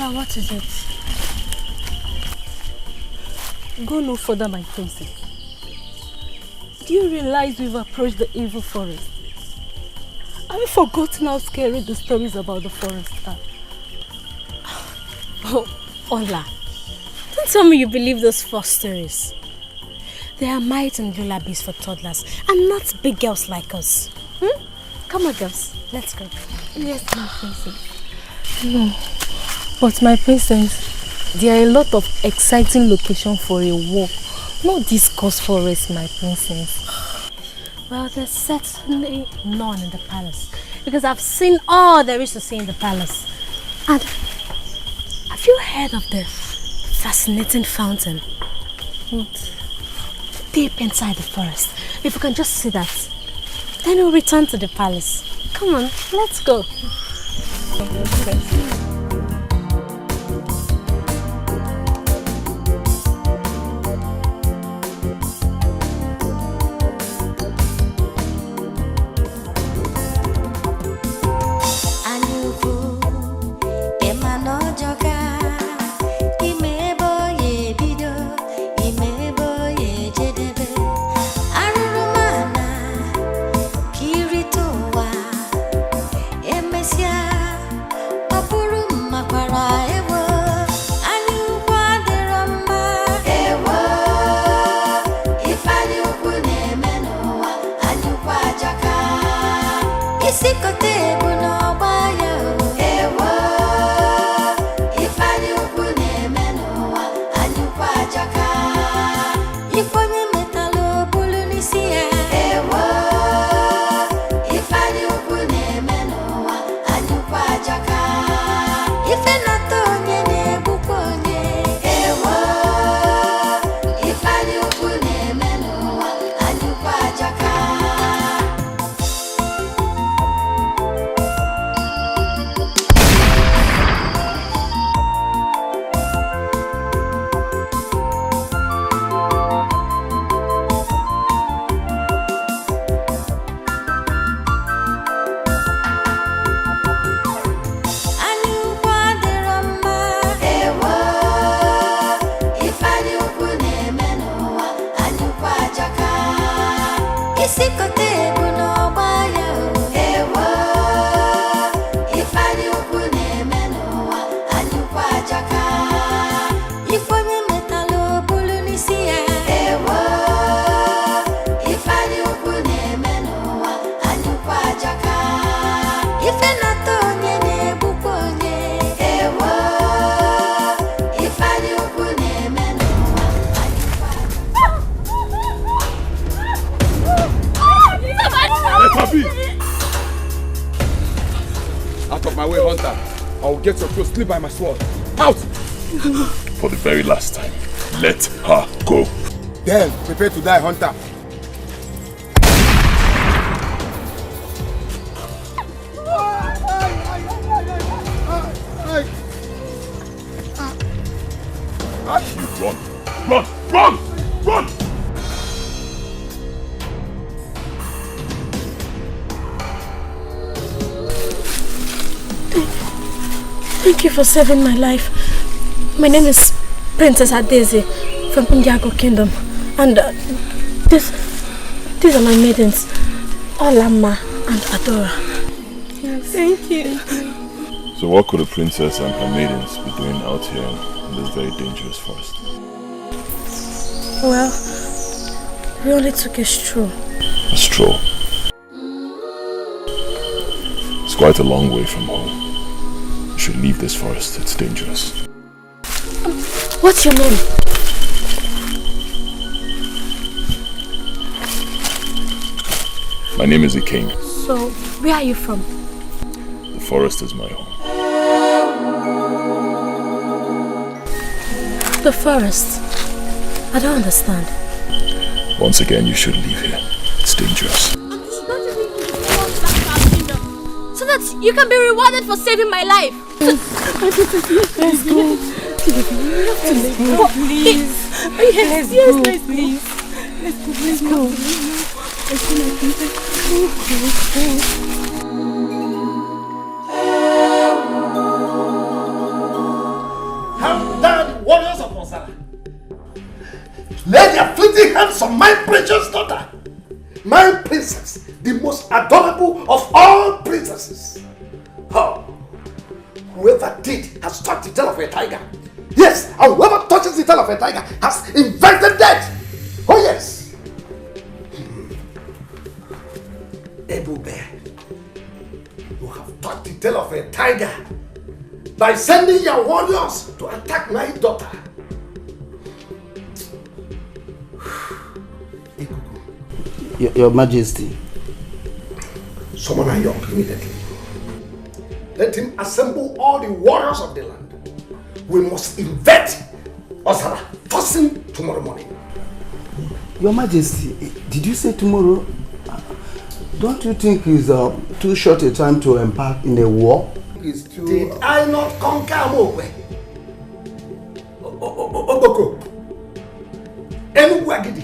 Yeah, what is it? Go no further, my princess. Do you realize we've approached the evil forest? Have you forgotten how scary the stories about the forest are? Oh, Ola, don't tell me you believe those false stories. They are might and lullabies for toddlers and not big girls like us. Come on, girls, let's go. Yes, my princess. No, but my princess, there are a lot of exciting locations for a walk. Not this coast forest, my princess. Well, there's certainly none in the palace because I've seen all there is to see in the palace. And have you heard of the fascinating fountain? What? Deep inside the forest. If we can just see that, then we'll return to the palace. Come on, let's go. Get your clothes, sleep by my sword. Out! For the very last time, let her go. Then, prepare to die, hunter. You run! Run! Run! Run! Thank you for saving my life. My name is Princess Adeze from Indiago Kingdom. And these are my maidens, Olama and Adora. Yes, thank you. So what could a princess and her maidens be doing out here in this very dangerous forest? Well, we only took a stroll. A stroll? It's quite a long way from home. You should leave this forest, it's dangerous. What's your name? My name is the king. So, where are you from? The forest is my home. The forest? I don't understand. Once again, you should leave here. It's dangerous. So that you can be rewarded for saving my life. Let's go. Let's go, please. Yes, let's please. Let's go. Let's go. hands of my precious daughter, my princess, the most adorable of all princesses. Oh, whoever did has touched the tail of a tiger. Yes, and whoever touches the tail of a tiger has invented death. Oh yes. Ebube, you have touched the tail of a tiger by sending your warriors to attack my daughter. Your Majesty. Summon Ayok immediately. Let him assemble all the warriors of the land. We must invade Osara first thing tomorrow morning. Your Majesty, did you say tomorrow? Don't you think it's too short a time to embark in a war? Did I not conquer Amokwe? Oboko, Enuguagidi,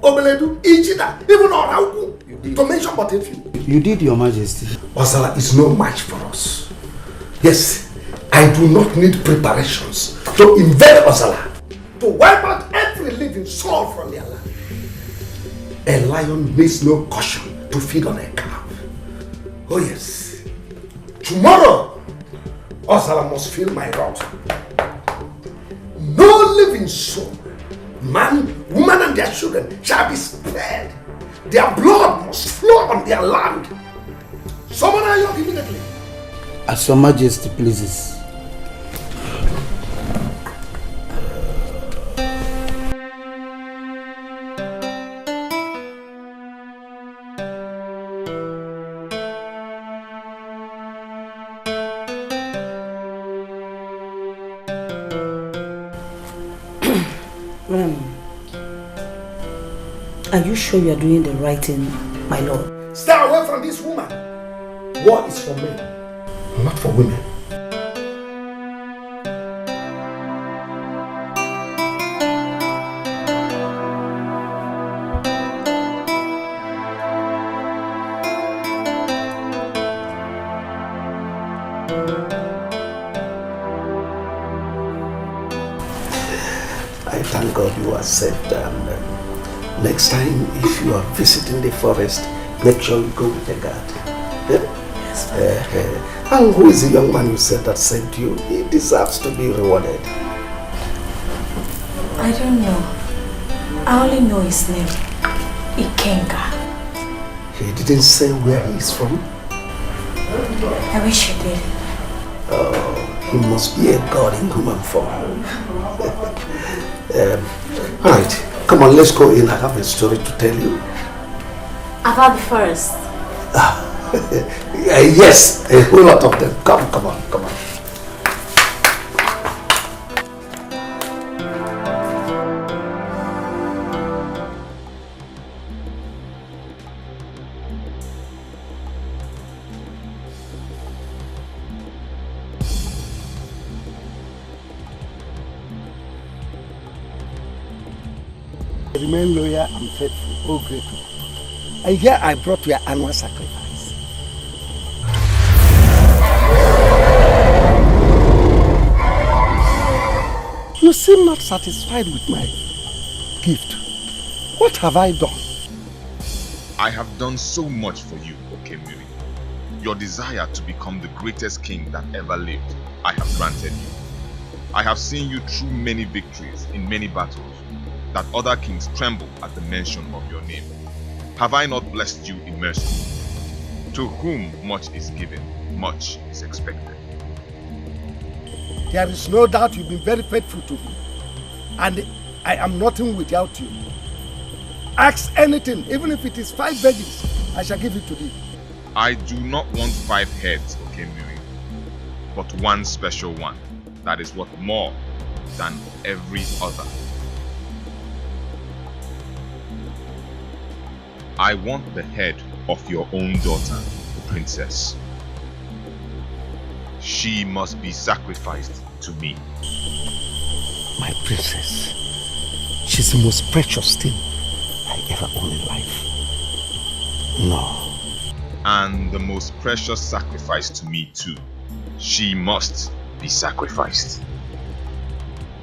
Obeledu, Ichida, even Orauku, to mention but a few. You did, Your Majesty. Osala is no match for us. Yes, I do not need preparations to invade Osala, to wipe out every living soul from their land. A lion needs no caution to feed on a calf. Oh yes, tomorrow Osala must feel my wrath. No living soul, man, woman and their children shall be spared. Their blood must flow on their land. Summon Ayok immediately. As Your Majesty pleases. Are you sure you are doing the right thing, my lord? Stay away from this woman. War is for men, not for women. I thank God you are safe, and next time if you are visiting the forest, make sure you go with a guard. Yeah? Yes, and who is the young man you said that saved you? He deserves to be rewarded. I don't know. I only know his name. Ikenga. He didn't say where he is from? I wish he did. Oh, he must be a god in human form. Alright, come on, let's go in. I have a story to tell you. About the forest. Yes, a whole lot of them. Come on. Remain loyal and faithful, oh great one. And here I brought your annual sacrifice. You seem not satisfied with my gift. What have I done? I have done so much for you, Okemiri. Your desire to become the greatest king that ever lived, I have granted you. I have seen you through many victories in many battles, that other kings tremble at the mention of your name. Have I not blessed you in mercy? To whom much is given, much is expected. There is no doubt you've been very faithful to me, and I am nothing without you. Ask anything, even if it is 5 virgins, I shall give it to thee. I do not want 5 heads, Okemiri, but one special one that is worth more than every other. I want the head of your own daughter, princess. She must be sacrificed to me. My princess, she's the most precious thing I ever owned in life. No. And the most precious sacrifice to me too. She must be sacrificed.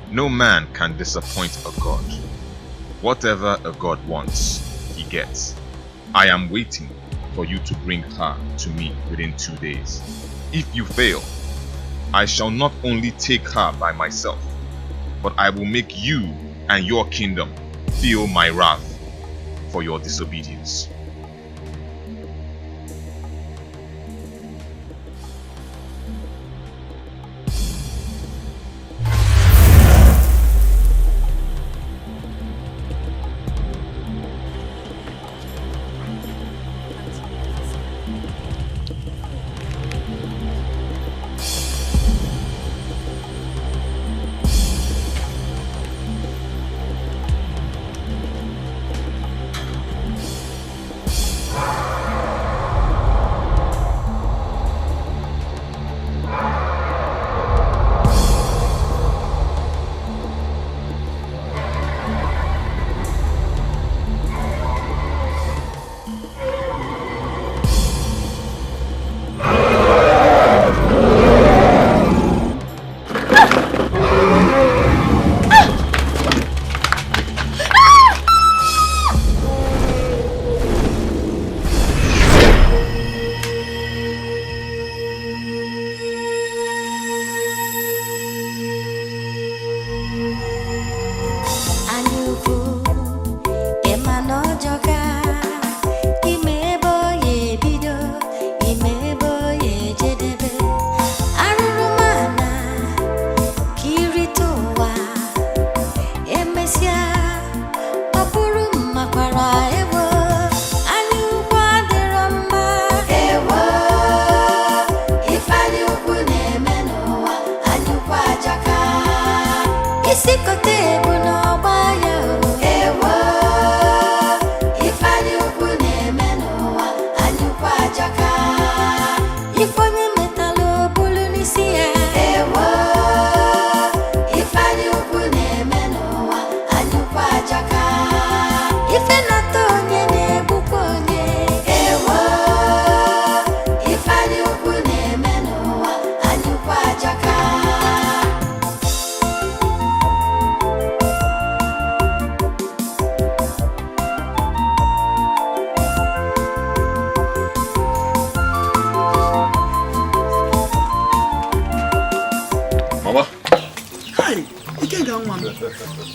No man can disappoint a god. Whatever a god wants, he gets. I am waiting for you to bring her to me within 2 days. If you fail, I shall not only take her by myself, but I will make you and your kingdom feel my wrath for your disobedience.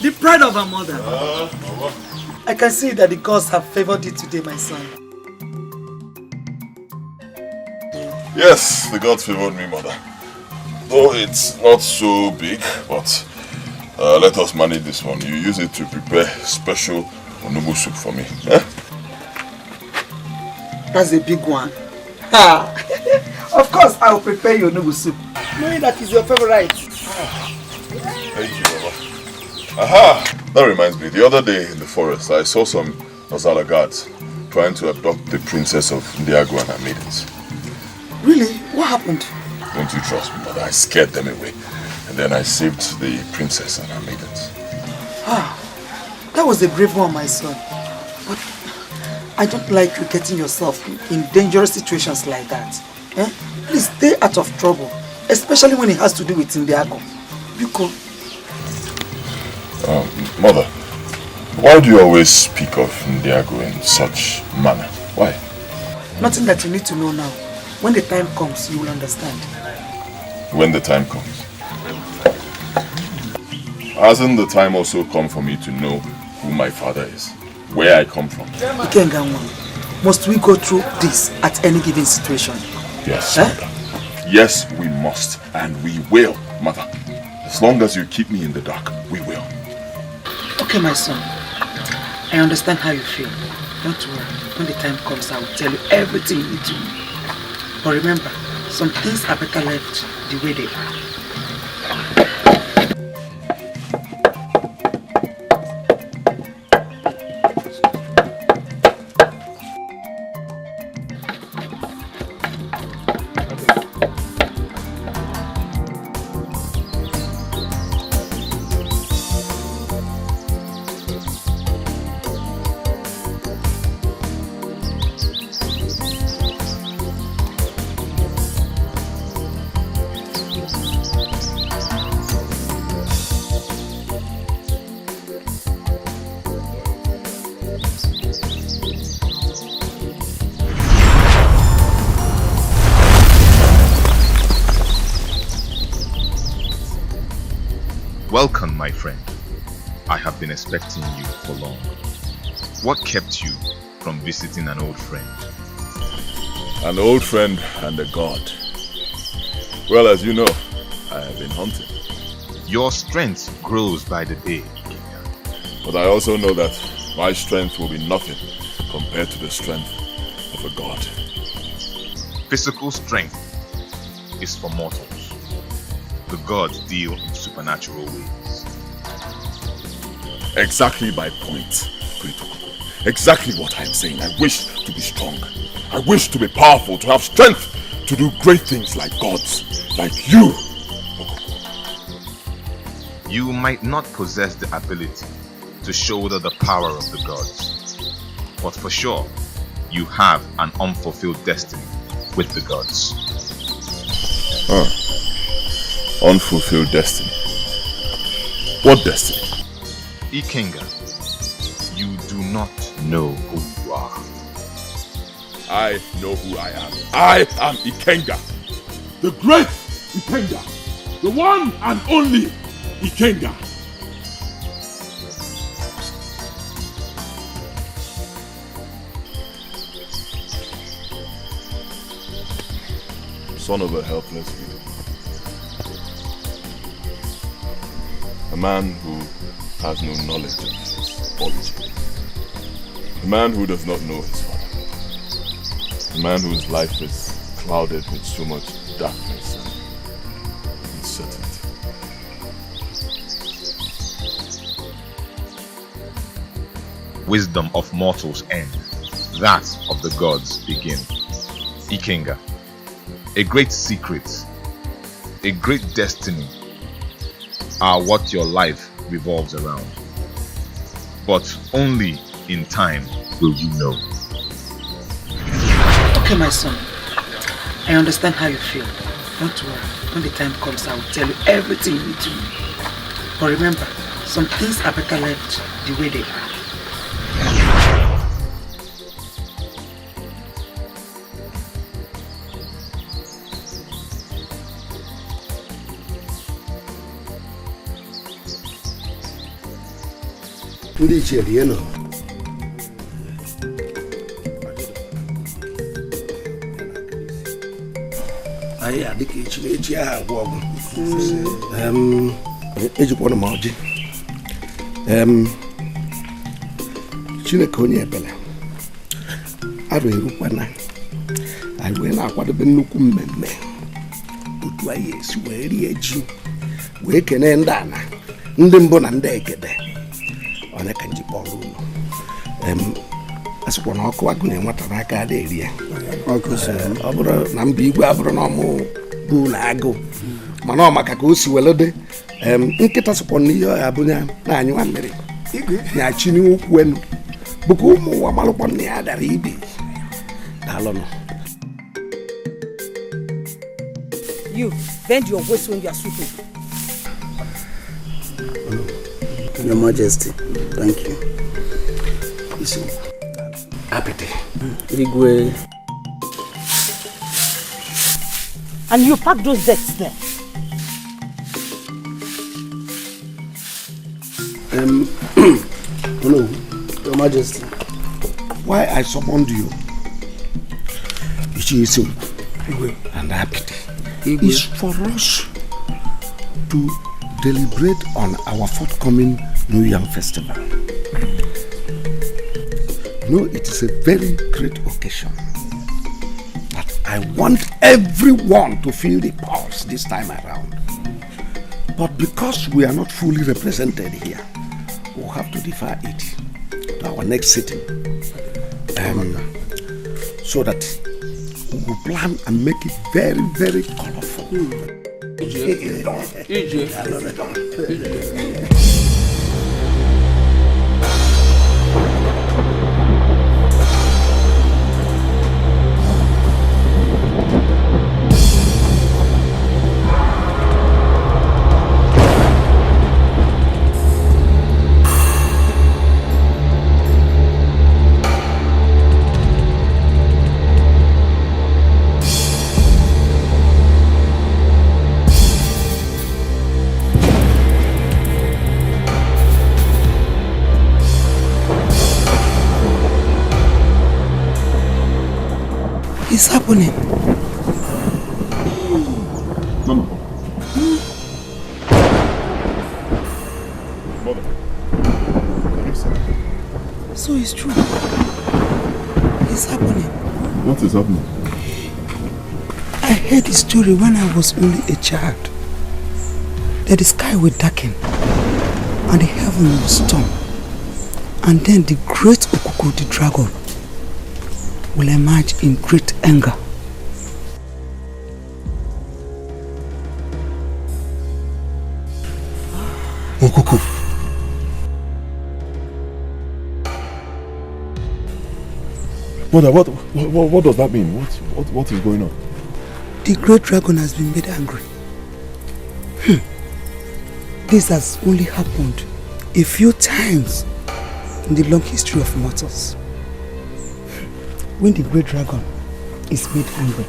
The pride of our mother. I can see that the gods have favored you today, my son. Yes, the gods favored me, mother. Though it's not so big, but let us manage this one. You use it to prepare special onubu soup for me. Eh? That's a big one. Ha! Of course, I will prepare your onubu soup, knowing that is your favorite. Thank you, Baba. Aha! That reminds me, the other day in the forest, I saw some Ozala guards trying to abduct the princess of Ndiago and her maidens. Really? What happened? Don't you trust me, mother? I scared them away. And then I saved the princess and her maidens. Ah, that was a brave one, my son. But I don't like you getting yourself in dangerous situations like that. Eh? Please stay out of trouble, especially when it has to do with Ndiago. Because mother, why do you always speak of Ndiago in such manner? Why? Nothing that you need to know now. When the time comes, you will understand. When the time comes. Hasn't the time also come for me to know who my father is? Where I come from? Ikenganwa, must we go through this at any given situation? Yes, mother. Yes, we must, and we will, mother. As long as you keep me in the dark, we will. Okay, my son. I understand how you feel. Don't worry. When the time comes, I will tell you everything you need to know. But remember, some things are better left the way they are. Welcome, my friend. I have been expecting you for long. What kept you from visiting an old friend? An old friend and a god. Well, as you know, I have been hunting. Your strength grows by the day, Kenya. But I also know that my strength will be nothing compared to the strength of a god. Physical strength is for mortals. The gods deal in supernatural ways. Exactly my point, Prito. Exactly what I am saying. I wish to be strong. I wish to be powerful, to have strength to do great things like gods, like you. You might not possess the ability to shoulder the power of the gods, but for sure, you have an unfulfilled destiny with the gods. Unfulfilled destiny. What destiny? Ikenga, you do not know who you are. I know who I am. I am Ikenga. The great Ikenga. The one and only Ikenga. Son of a helpless widow. A man who has no knowledge of his origin. A man who does not know his father. A man whose life is clouded with so much darkness and uncertainty. Wisdom of mortals end, that of the gods begin. Ikenga, a great secret, a great destiny are what your life revolves around. But only in time will you know. Okay, my son. I understand how you feel. Don't worry. When the time comes, I will tell you everything you need to know. But remember, some things are better left the way they are. Ndị ichie dị enu. Anyị adịka echi aha agwọ ọgwụ. Ejikwana m ọjị. Chineke onye ebele. Arụ erukwana. Anyị wee na-akwadobe nnukwu mmemme. Otu anyị esi wee rie ji. Wee kene ndị ana. Ndị mbụ na ndị ekede. Onye ka nji kpọrọ ụlọ. Asịkwa na ọkụ agụ na-enweta n'aka ada eri ya. Ọ bụrụ na mba igwe abụrụ na ọmụ bụ na agụ. Mana ọ maka ka o si welede. Nkịta sịkwa na ihe ọya bụ na-anyụwa mmiri. Na-achị n'okwu enu. Bụka ụmụ ụwa malụkwa na ya dara ibi. Daalụnụ. You bend your waist when you are sweeping. Your Majesty, thank you. Listen, Apete. Rigwe. And you pack those decks there. Hello, Your Majesty. Why I summoned you? Ichi and Apete is for us to deliberate on our forthcoming New Yam Festival. No, it is a very great occasion. But I want everyone to feel the pulse this time around. But because we are not fully represented here, we'll have to defer it to our next sitting. So that we will plan and make it very, very colorful. It's happening. Mama. Mother. So it's true. It's happening. What is happening? I heard the story when I was only a child. That the sky will darken and the heaven will storm. And then the great Okuku, the dragon, will emerge in great anger. Okuku. Mother, what does that mean? What is going on? The great dragon has been made angry. This has only happened a few times in the long history of mortals. When the great dragon is made angry,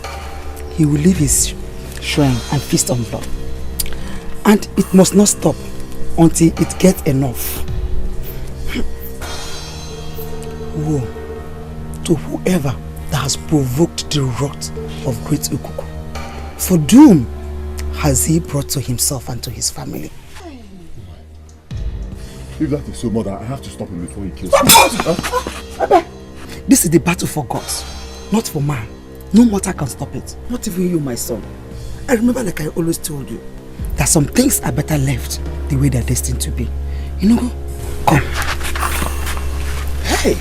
he will leave his shrine and feast on blood. And it must not stop until it gets enough. Woe to whoever that has provoked the wrath of great Ukuku. For doom has he brought to himself and to his family. If that is so, Mother, I have to stop him before he kills me. This is the battle for gods, not for man. No mortal can stop it. Not even you, my son. I remember, like I always told you, that some things are better left the way they're destined to be. You know, come. Hey!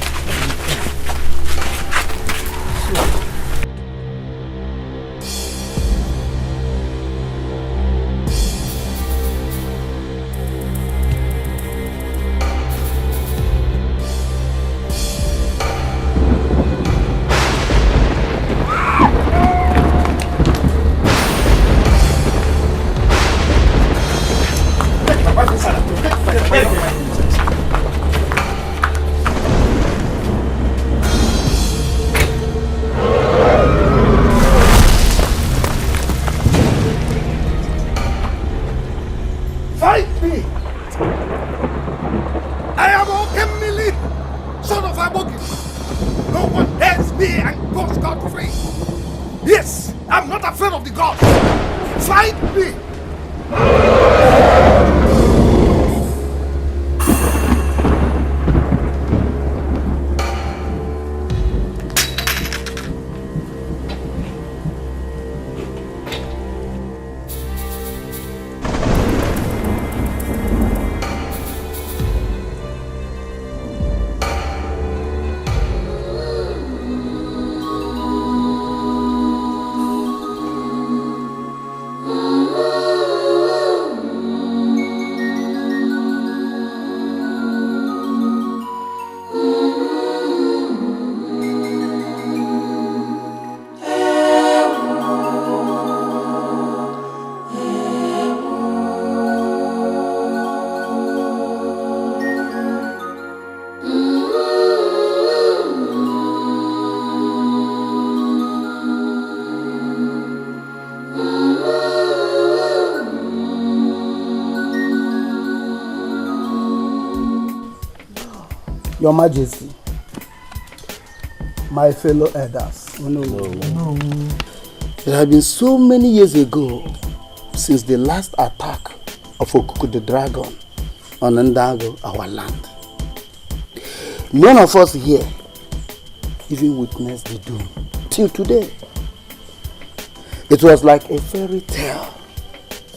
Your Majesty, my fellow elders. No. It has been so many years ago since the last attack of Okuku the dragon on Ndago, our land. None of us here even witnessed the doom till today. It was like a fairy tale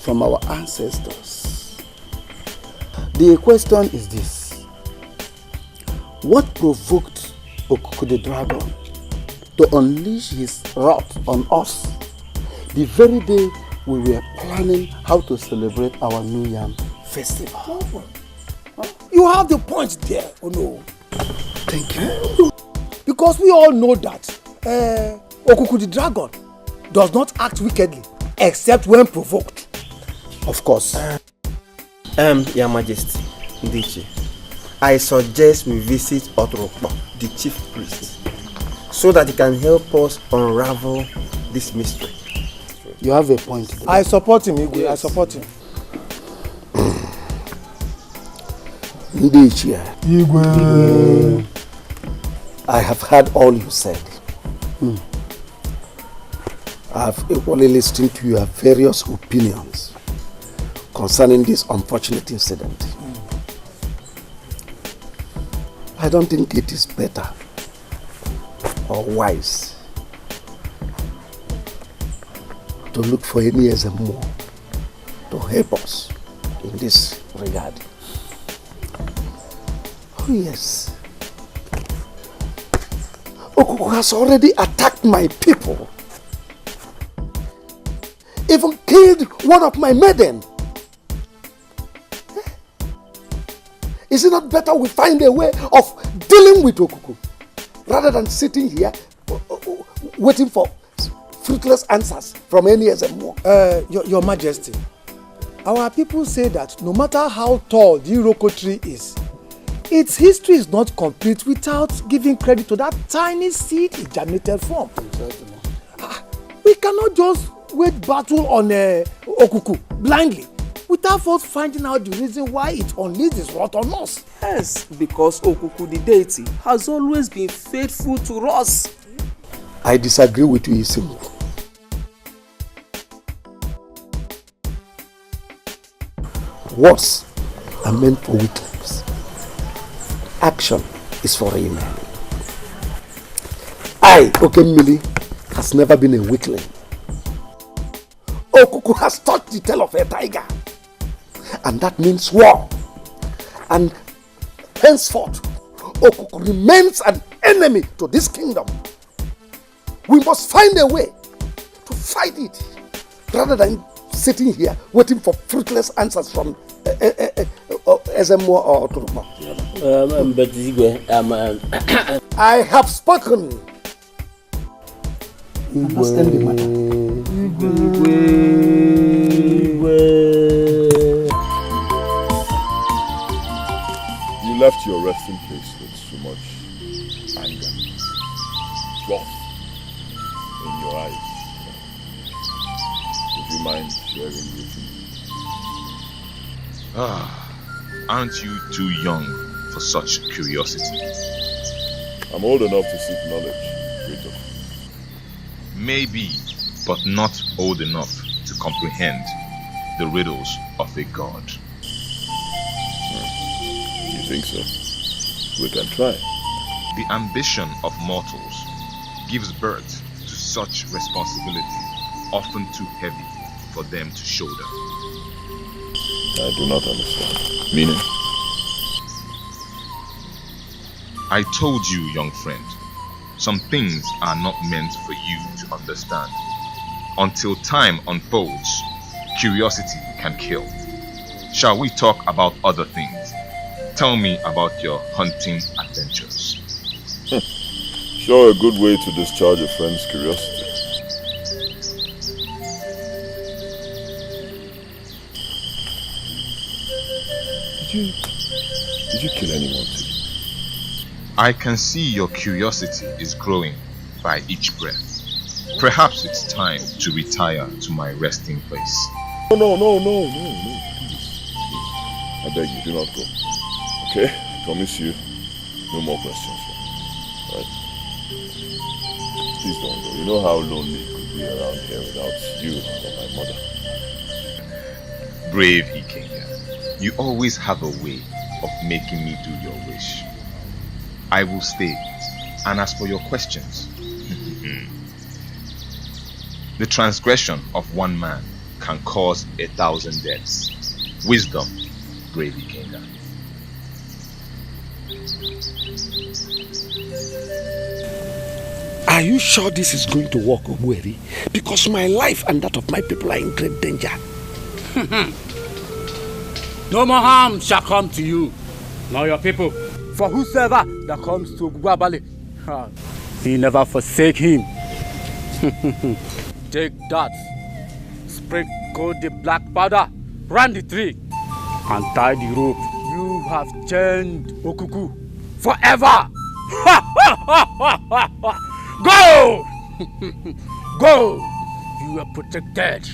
from our ancestors. The question is this. What provoked Okuku the dragon to unleash his wrath on us the very day we were planning how to celebrate our New Yam festival? You have the point there, no? Thank you. Because we all know that Okuku the dragon does not act wickedly except when provoked. Of course. Your Majesty, Dikeh, I suggest we visit Otrokpa, the chief priest, so that he can help us unravel this mystery. You have a point there. I support him, Igwe. Yes. I support him. Igwe. I have heard all you said. I've equally listened to your various opinions concerning this unfortunate incident. I don't think it is better or wise to look for any more to help us in this regard. Oh yes. Okuku has already attacked my people. Even killed one of my maiden. Is it not better we find a way of dealing with Okuku rather than sitting here waiting for fruitless answers from any more? Your Majesty, our people say that no matter how tall the Iroko tree is, its history is not complete without giving credit to that tiny seed it germinated from. We cannot just wage battle on Okuku blindly without first finding out the reason why it unleashed its wrath on us. Yes, because Okuku the deity has always been faithful to us. I disagree with you, Isimu. Words are meant for weaklings. Action is for a man. I, Okemili, has never been a weakling. Okuku has touched the tail of a tiger. And that means war. And henceforth, Okuku remains an enemy to this kingdom. We must find a way to fight it rather than sitting here waiting for fruitless answers from SMO or Turuma. I have spoken. Understand the matter. You left your resting place with so much anger, wrath in your eyes. Would you mind sharing with me? Aren't you too young for such curiosity? I'm old enough to seek knowledge, Greater. Maybe, but not old enough to comprehend the riddles of a god. You think so? We can try. The ambition of mortals gives birth to such responsibility, often too heavy for them to shoulder. I do not understand. Meaning? I told you, young friend, some things are not meant for you to understand. Until time unfolds, curiosity can kill. Shall we talk about other things? Tell me about your hunting adventures. Sure, a good way to discharge a friend's curiosity. Did you kill anyone today? I can see your curiosity is growing by each breath. Perhaps it's time to retire to my resting place. No, please. I beg you, do not go. Okay? I promise you, no more questions. Right? Please don't go. You know how lonely it could be around here without you or my mother. Brave Dikeh, you always have a way of making me do your wish. I will stay. And as for your questions, the transgression of one man can cause 1,000 deaths. Wisdom, brave Dikeh. Are you sure this is going to work, Obueri? Because my life and that of my people are in great danger. No more harm shall come to you, nor your people. For whosoever that comes to Ogwabale, he never forsake him. Take that, sprinkle the black powder round the tree, and tie the rope. You have chained Okuku forever. Go! Go! You are protected.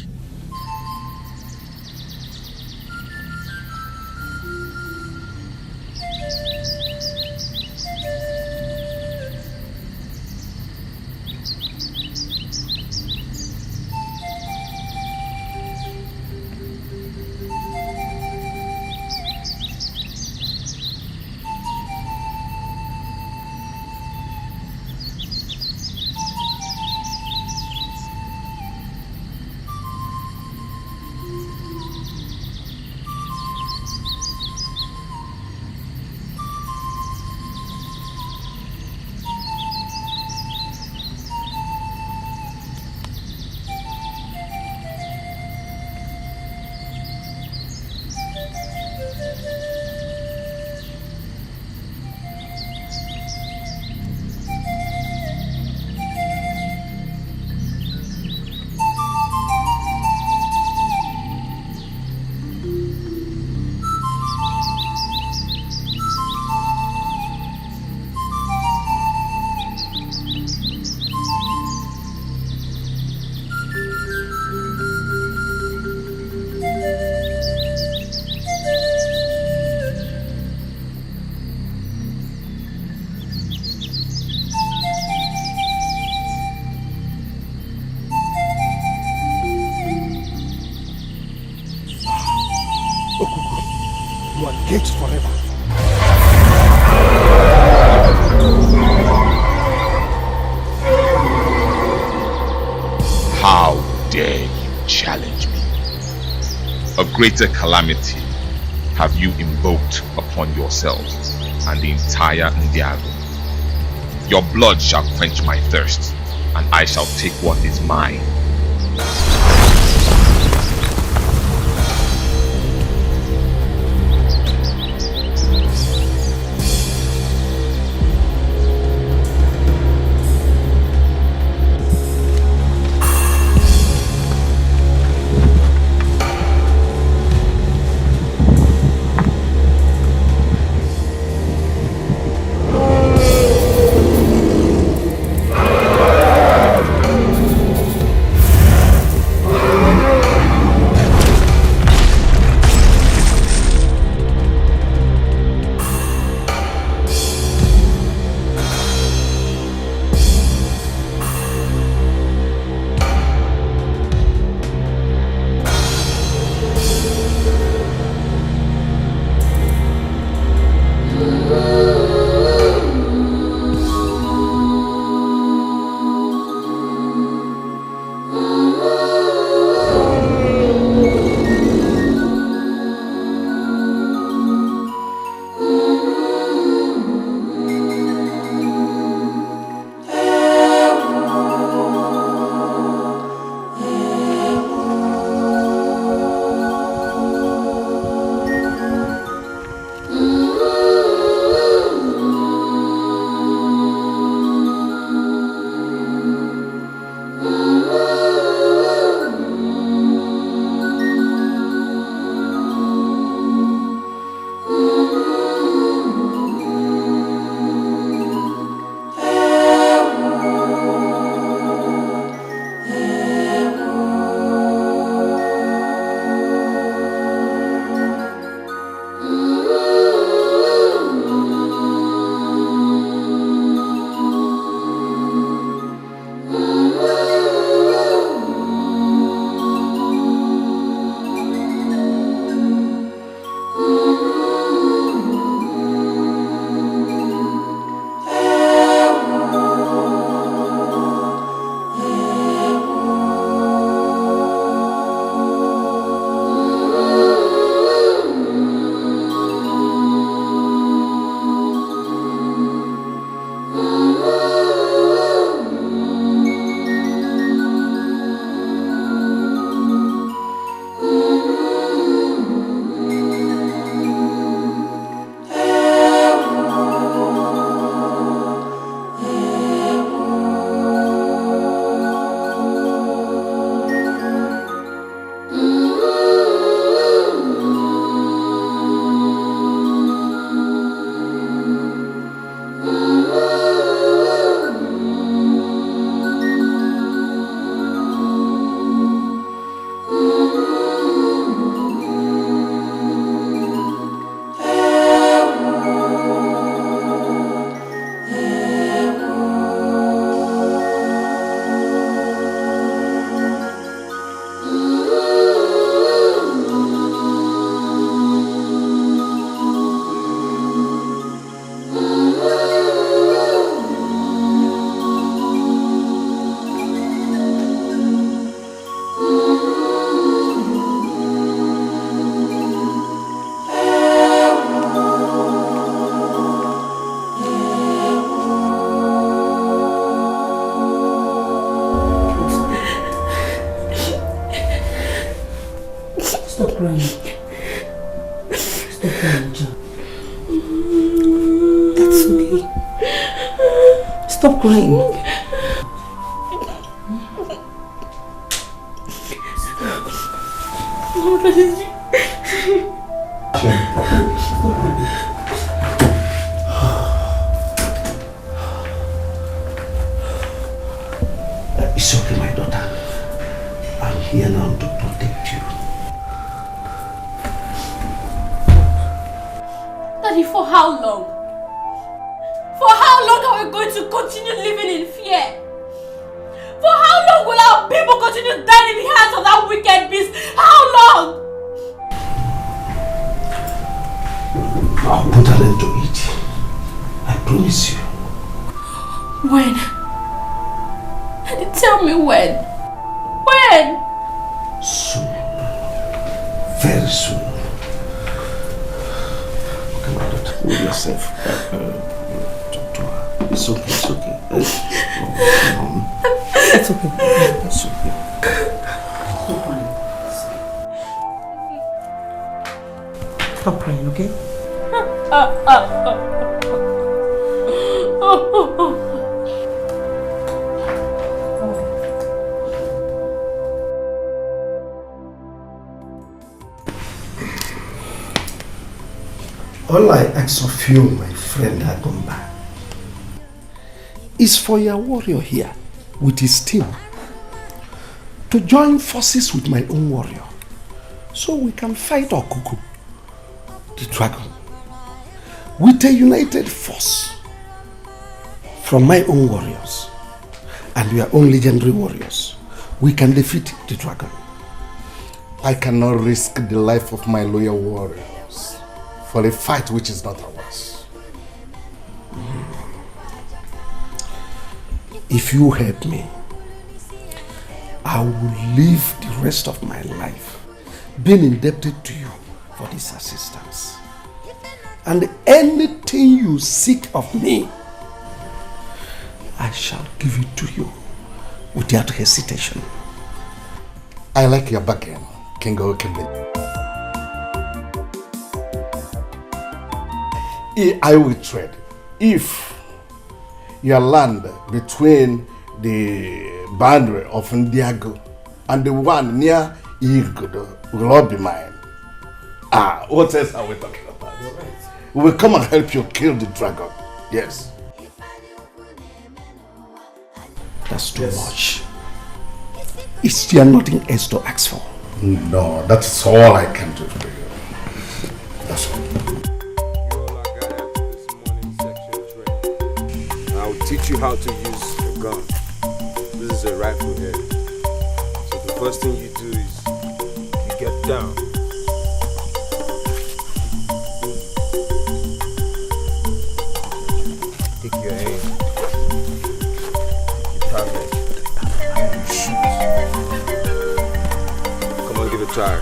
engaged forever. How dare you challenge me? A greater calamity have you invoked upon yourself and the entire Ndiago. Your blood shall quench my thirst, and I shall take what is mine. crying. Stop crying, John. That's okay. Stop crying. It's okay, my daughter. I'm here now to protect you. Daddy, for how long? For how long are we going to continue living in fear? For how long will our people continue dying in the hands of that wicked beast? How long? very soon. Come on, don't hold yourself. Talk to her. It's okay, it's okay. It's okay. It's okay. Stop crying, okay? All I ask of you, my friend Agumba, is for your warrior here with his team to join forces with my own warrior so we can fight Okuku, the dragon, with a united force from my own warriors and your own legendary warriors. We can defeat the dragon. I cannot risk the life of my loyal warriors for a fight which is not ours. If you help me, I will live the rest of my life being indebted to you for this assistance. And anything you seek of me, I shall give it to you without hesitation. I like your bargain, Kingo Kimbe. I will trade if your land between the boundary of Ndiago and the one near Igdo will all be mine. What else are we talking about? We will come and help you kill the dragon. Yes. That's too much. Is there nothing else to ask for? No, that's all I can do for you. That's all. I'll teach you how to use a gun. This is a rifle here. So the first thing you do is you get down. Take your aim. Take your target. And shoot. Come on, give it a try.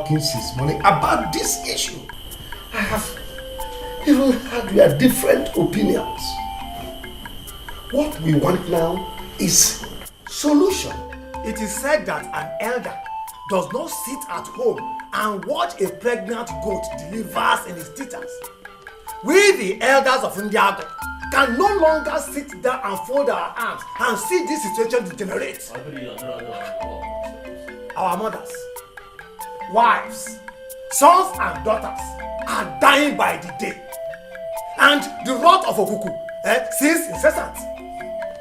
Since morning about this issue. I have even had your different opinions. What we want now is solution. It is said that an elder does not sit at home and watch a pregnant goat delivers in his teethers. We, the elders of Ndiago, can no longer sit down and fold our arms and see this situation degenerate. Our mothers, wives, sons and daughters are dying by the day. And the wrath of Okuku seems incessant.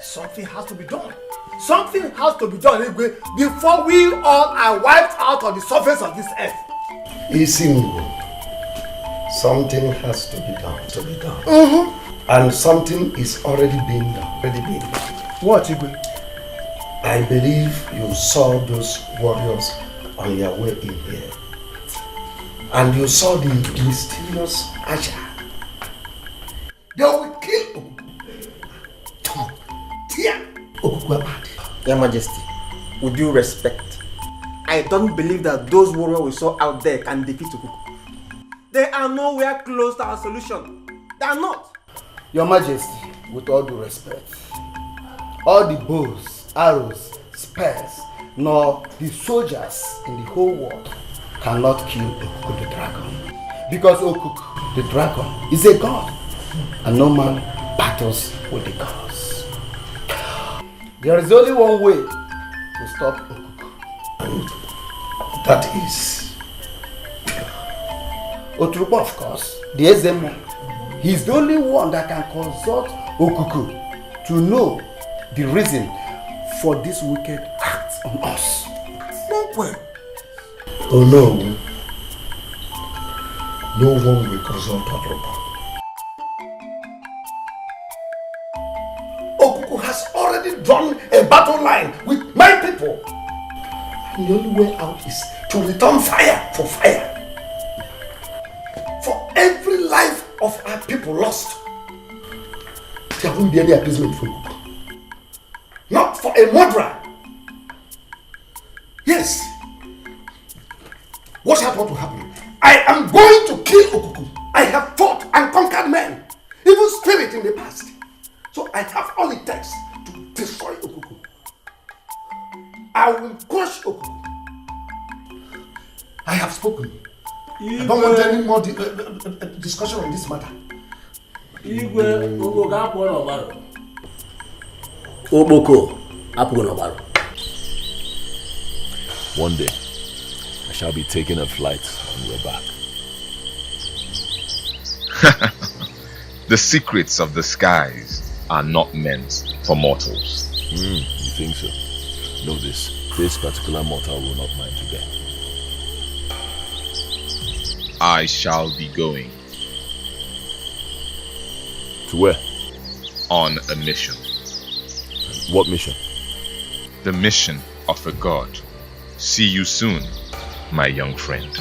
Something has to be done. Something has to be done before we all are wiped out on the surface of this earth. Isingo. Something has to be done. And something is already being done. What, Igwe? I believe you saw those warriors on their way in here. And you saw the mysterious Asha. They will kill Your Majesty, with due respect, I don't believe that those warriors we saw out there can defeat Okuku. They are nowhere close to our solution. They are not. Your Majesty, with all due respect, all the bows, arrows, spears, nor the soldiers in the whole world cannot kill Okuku the dragon. Because Okuku the dragon is a god, and no man battles with the gods. There is only one way to stop Okuku, and that is Oturukpo, of course, the Ezemo. He's the only one that can consult Okuku to know the reason for this wicked act on us. Oh no. No one will consult Oturukpo. Okuku has already drawn a battle line with my people. And the only way out is to return fire for fire. For every life of our people lost, there won't be any appeasement for Okuku. Not for a murderer. Yes. Watch out what will happen. I am going to kill Okuku. I have fought and conquered men, even spirit in the past. So I have all it takes to destroy Okuku. I will crush Okuku. I have spoken. I don't want any more discussion on this matter. One day, I shall be taking a flight on your back. The secrets of the skies are not meant for mortals. You think so? Know this. This particular mortal will not mind today. I shall be going. To where? On a mission. What mission? The mission of a god. See you soon, my young friend.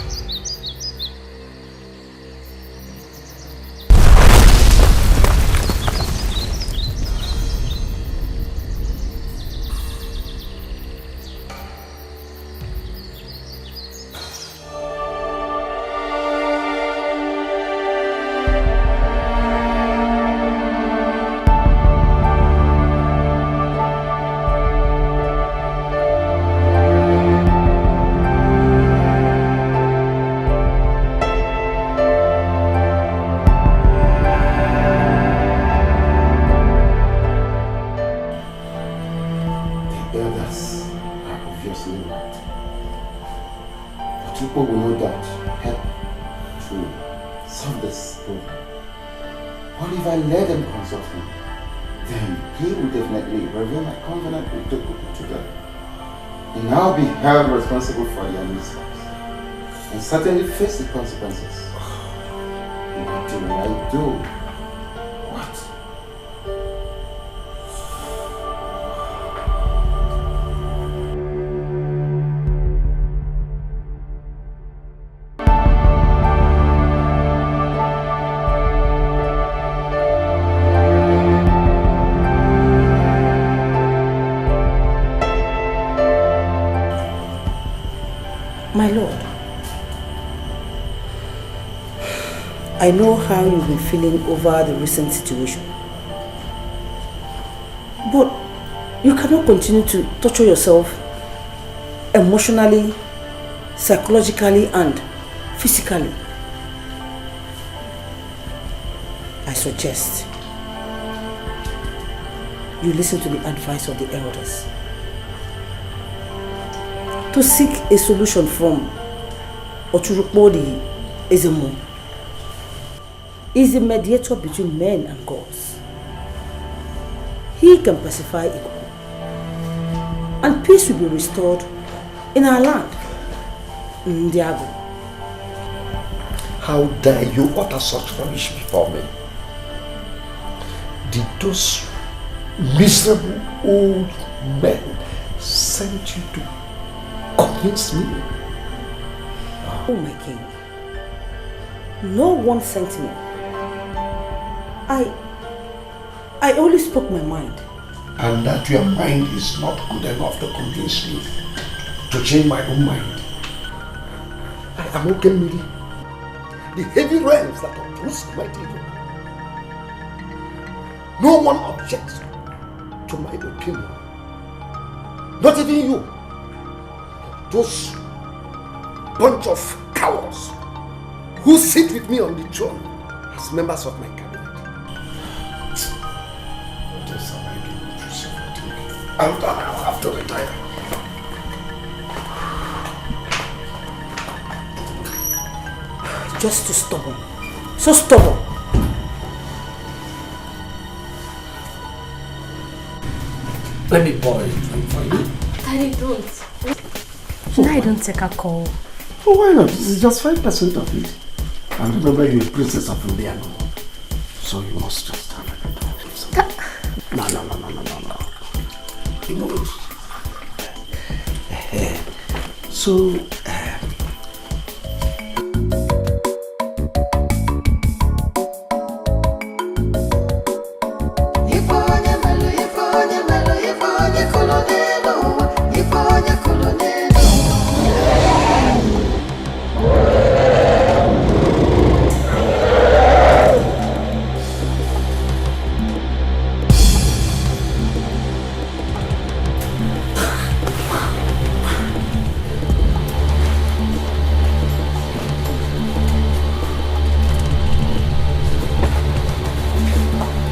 held responsible for their mistakes and certainly face the consequences. What do I do? What? My lord, I know how you've been feeling over the recent situation. But you cannot continue to torture yourself emotionally, psychologically, and physically. I suggest you listen to the advice of the elders to seek a solution from Oturukpo the Ezemo. is the mediator between men and gods. He can pacify Ikuku, and peace will be restored in our land, Ndiago. How dare you utter such rubbish before me? Did those miserable old men send you to convince me? Oh my king, no one sent me. I only spoke my mind. And that your mind is not good enough to convince me to change my own mind. I am okay, Miri. The heavy realms that oppose my evil. No one objects to my opinion. Not even you. Those bunch of cowards who sit with me on the throne as members of my cabinet. What else am I doing to say? I'll have to retire. Just too stubborn. So stubborn. Let me pour a drink for you. Daddy, don't. No, I don't take alcohol. Oh, why not? It's just 5% of it. And remember, you're a princess of India. So you must just have it. No. You know. So,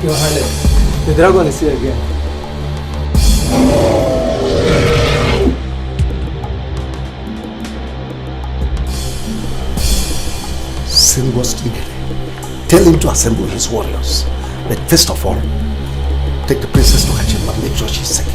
Your Highness, the dragon is here again. send was Dikeh. Tell him to assemble his warriors. But first of all, take the princess to her chamber, make sure she's secure.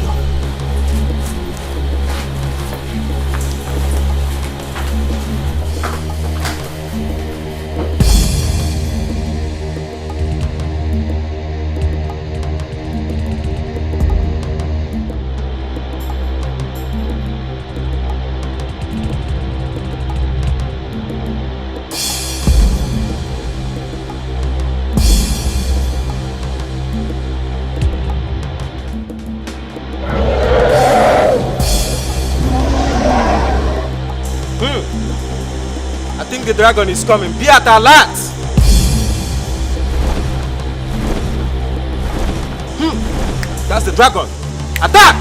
The dragon is coming. Be at alert! That's the dragon. Attack!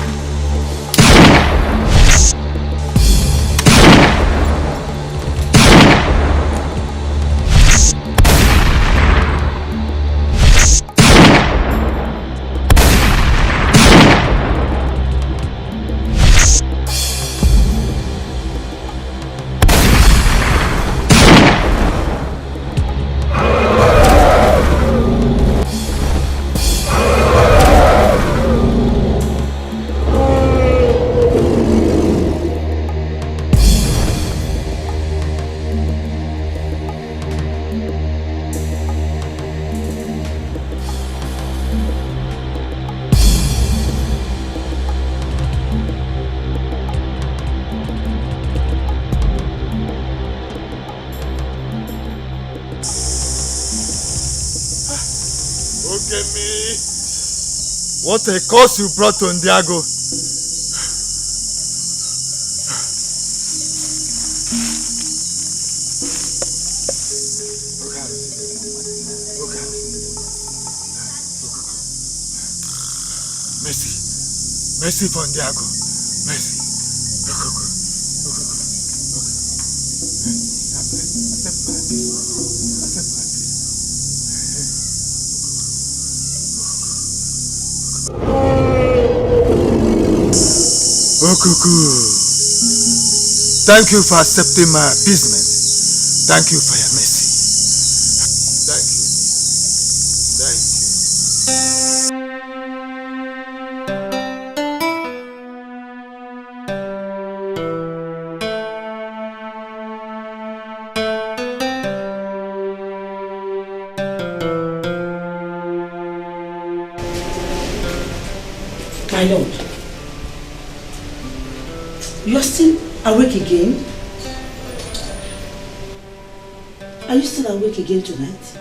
What a curse you brought to Ndiago. Mercy for Ndiago. Mercy. Okuku, thank you for accepting my appeasement. Thank you for your mercy. Thank you. My lord, you are still awake again? Are you still awake again tonight?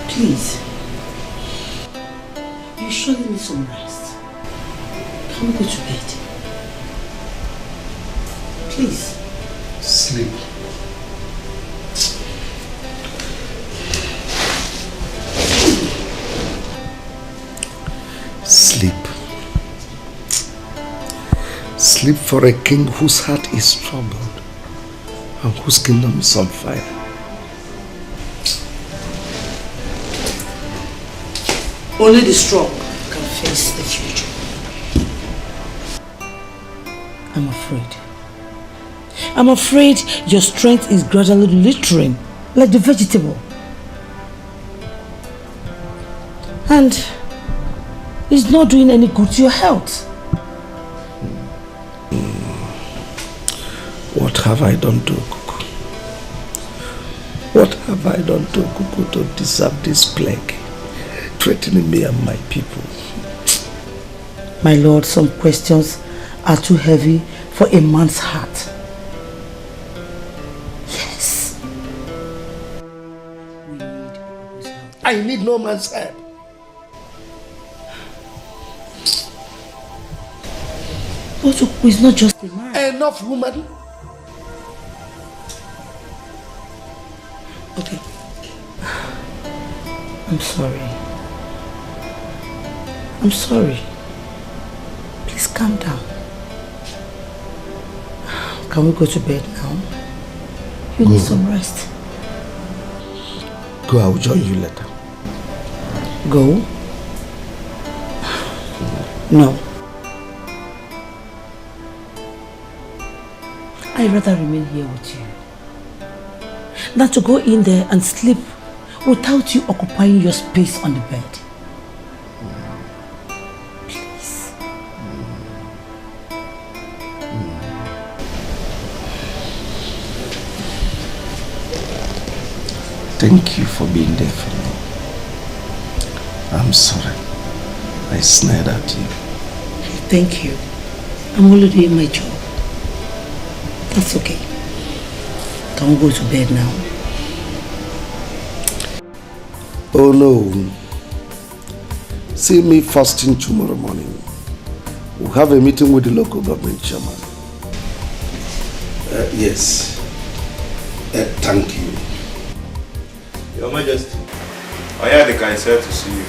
Please, you surely need some rest. Can we go to bed? Please. Sleep. Sleep. Sleep for a king whose heart is troubled and whose kingdom is on fire. Only the strong can face the future. I'm afraid. I'm afraid your strength is gradually littering like the vegetable. And it's not doing any good to your health. What have I done to Okuku? What have I done to Okuku to deserve this plague threatening me and my people? My lord, some questions are too heavy for a man's heart. Yes. I need no man's help. But Okuku is not just a man. Enough, woman. Okay. I'm sorry. I'm sorry. Please calm down. Can we go to bed now? You need some rest. Go, I'll join you later. Go? No. I'd rather remain here with you than to go in there and sleep without you occupying your space on the bed. Please. Thank you for being there for me. I'm sorry I snared at you. Thank you. I'm only doing my job. That's okay. Can we go to bed now? Oh no. See me first thing tomorrow morning. We'll have a meeting with the local government chairman. Yes. Thank you. Your Majesty, Ini Edo is here to see you.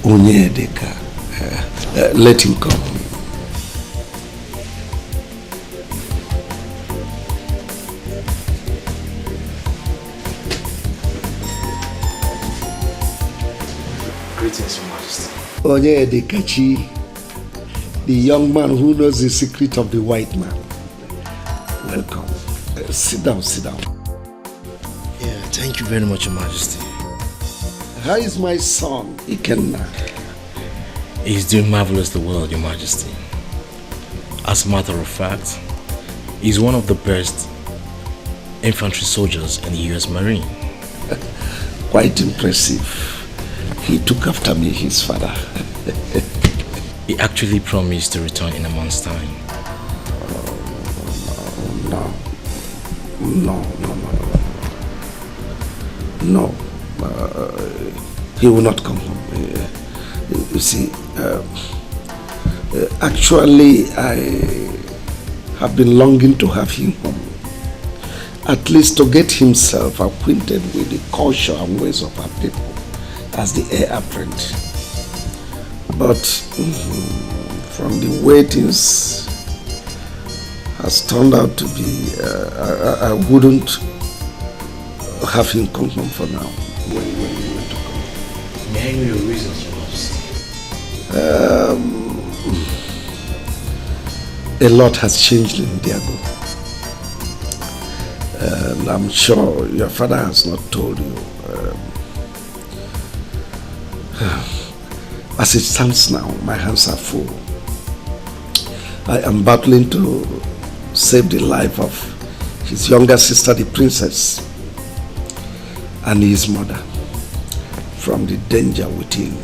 Ini Edo. Let him come. Greetings, Your Majesty. Ini Edo, the young man who knows the secret of the white man. Welcome. Sit down, sit down. Yeah, thank you very much, Your Majesty. How is my son, Ikenna? He's doing marvelous the world, Your Majesty. As a matter of fact, he's one of the best infantry soldiers in the US Marine. Quite impressive. He took after me, his father. He actually promised to return in a month's time. No. He will not come home. You see, actually, I have been longing to have him home. At least to get himself acquainted with the culture and ways of our people as the heir apparent. But from the way things has turned out to be, I wouldn't have him come home for now. When you want to come. May I know your reasons, Your Majesty? A lot has changed in Diago. I'm sure your father has not told you. As it stands now, my hands are full. I am battling to save the life of his younger sister, the princess, and his mother. from the danger within.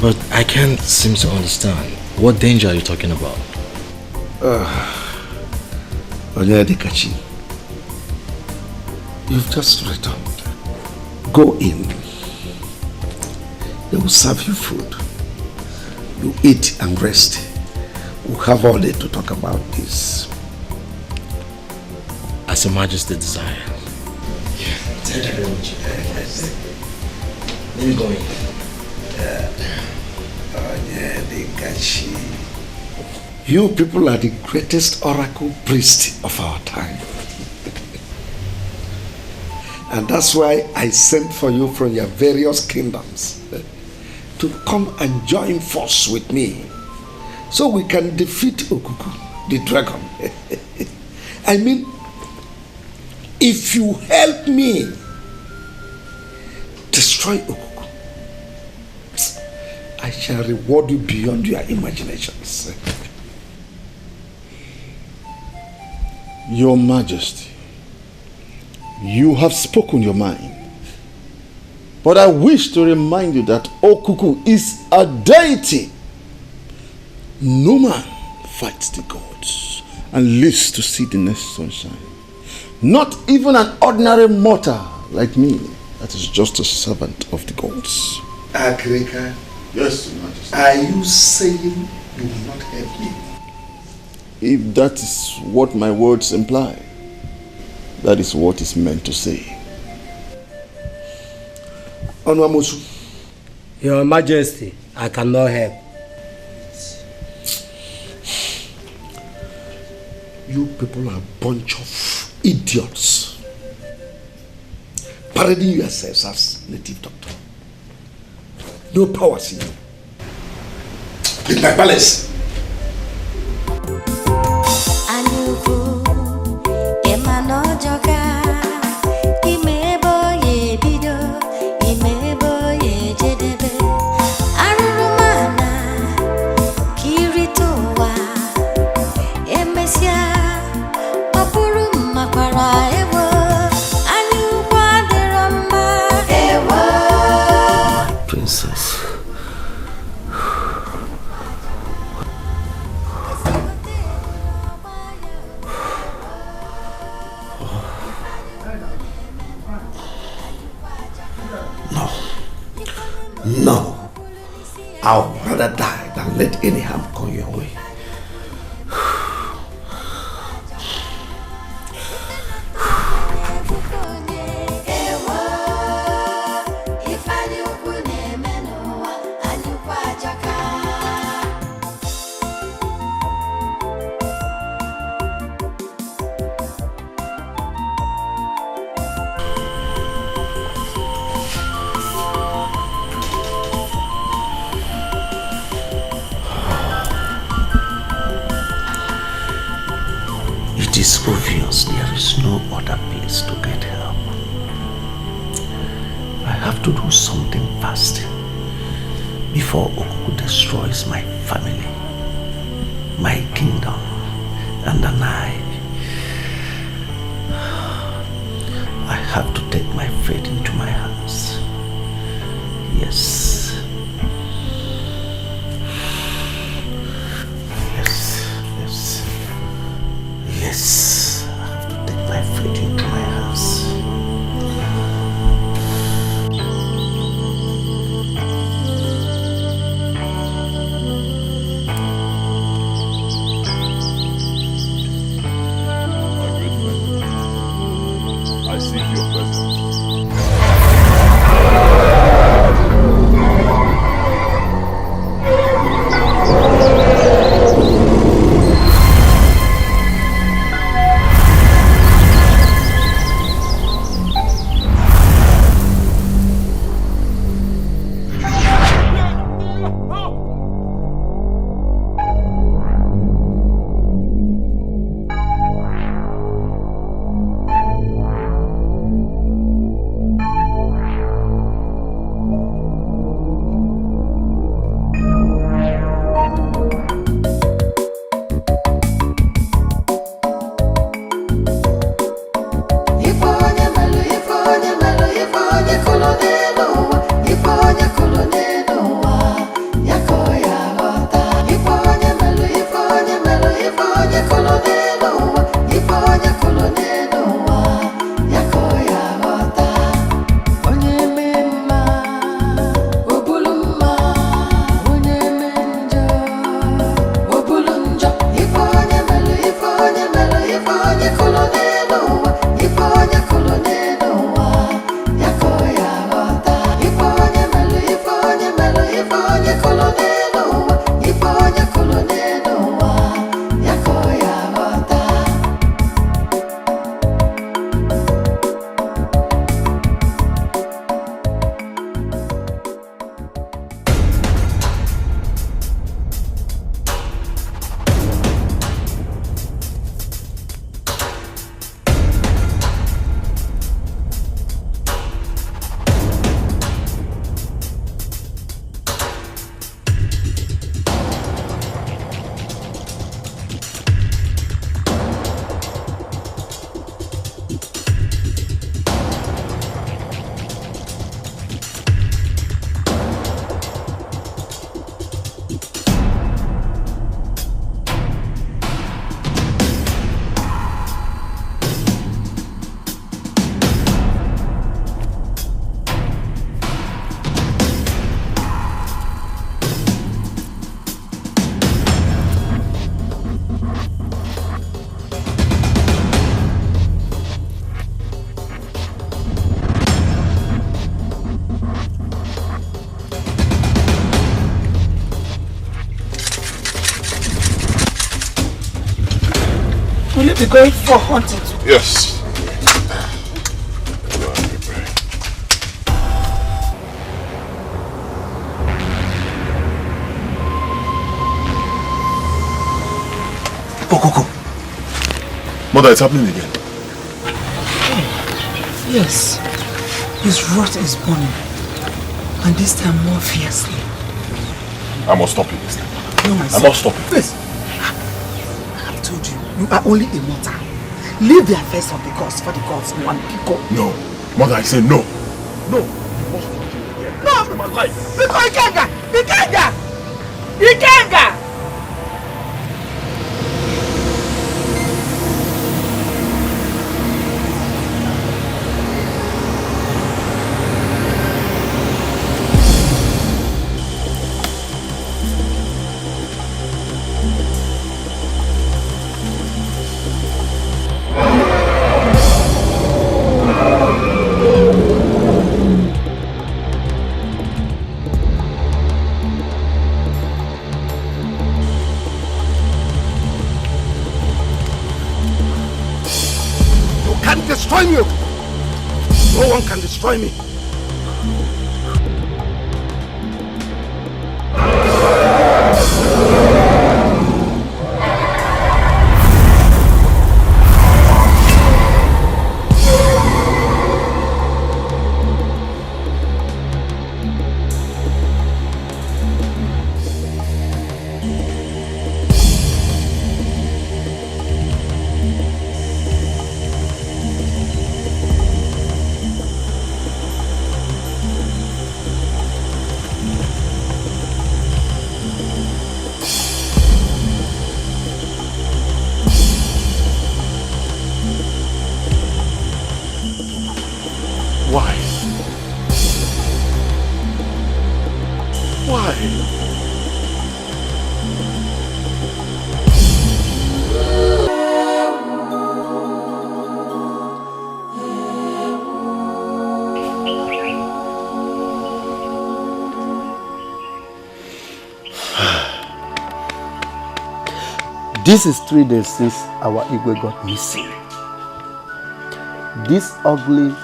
But I can't seem to understand. What danger are you talking about? Ini Edochie, you've just returned. Go in. They will serve you food. You eat and rest. We'll have all day to talk about this. As Your Majesty desires. Thank you very much. Let me go in. Ini Edochie. You people are the greatest oracle priest of our time. And that's why I sent for you from your various kingdoms to come and join force with me so we can defeat Okuku, the dragon. I mean, if you help me destroy Okuku, I shall reward you beyond your imaginations. Your Majesty, you have spoken your mind. But I wish to remind you that Okuku is a deity. No man fights the gods and lives to see the next sunshine. Not even an ordinary mortal like me that is just a servant of the gods. Akrika, yes, Your Majesty. Are you saying you will not help me? If that is what my words imply, that is what is meant to say. Onwamosu. Your Majesty, I cannot help. You people are a bunch of idiots. Parading yourselves as native doctor. No powers in you. In my palace. No. I'll rather die than let any harm come your way. It is obvious there is no other place to get help. I have to do something fast before Okuku destroys my family, my kingdom, and then I have to take my fate into my hands. Yes. Yes, I have to take my fate into my hands. My good friend, I seek your presence. You're going for hunting too? Yes. Go. Mother, it's happening again. Yes. His wrath is burning. And this time more fiercely. I must stop it. No, my son. I must stop it. Please. I have told you, you are only a mortal. Leave the affairs of the gods for the gods one people. No. Mother, I say no. No. No! My life. Ikenga! Destroy me! No one can destroy me. This is 3 days since our Igwe got missing. This ugly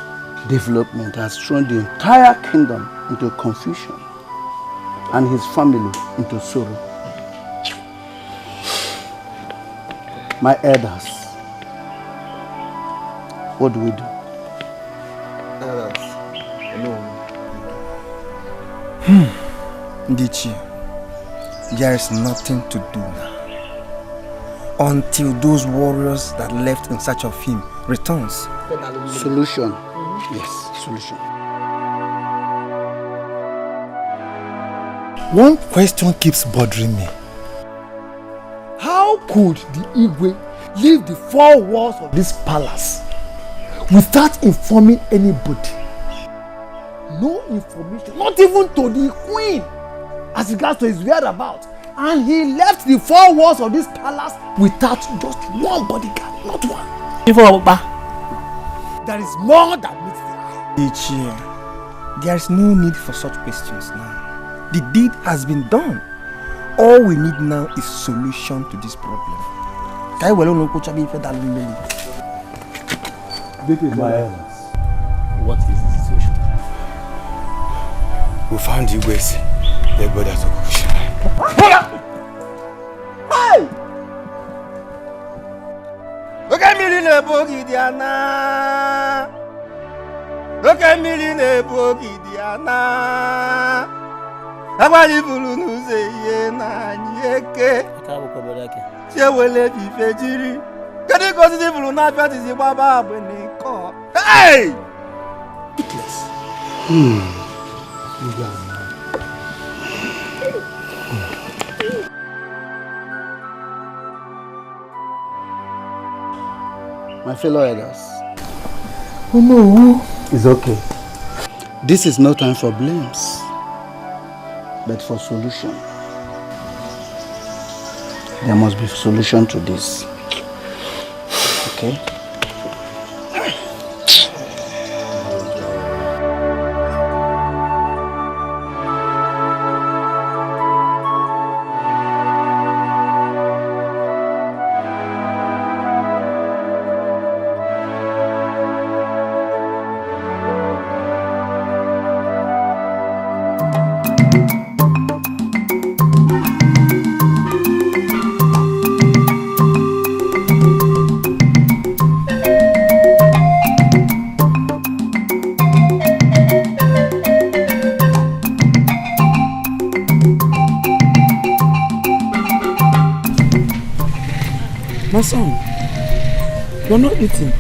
development has thrown the entire kingdom into confusion and his family into sorrow. My elders, what do we do? Dikeh, there is nothing to do now until those warriors that left in search of him returns. Solution. Yes, solution. One question keeps bothering me. How could the Igwe leave the 4 walls of this palace without informing anybody? No information, not even to the queen as regards to his whereabouts. And he left the 4 walls of this palace without just one bodyguard, not one. There is more that meets the eye. Dikeh, there is no need for such questions now. The deed has been done. All we need now is solution to this problem. My elders, what is the situation? We found you guys. Their brother to Kusha. Hey! Look at me in a bogey, Diana. Look at me in a bogey, Diana. I'm a little say, Yeke. She will let you fetch. Can you go to the blue night party? Baba when they call. Hey! My fellow elders. Oh no. It's okay. This is no time for blames, but for solution. There must be a solution to this. Okay? My son, you're not eating.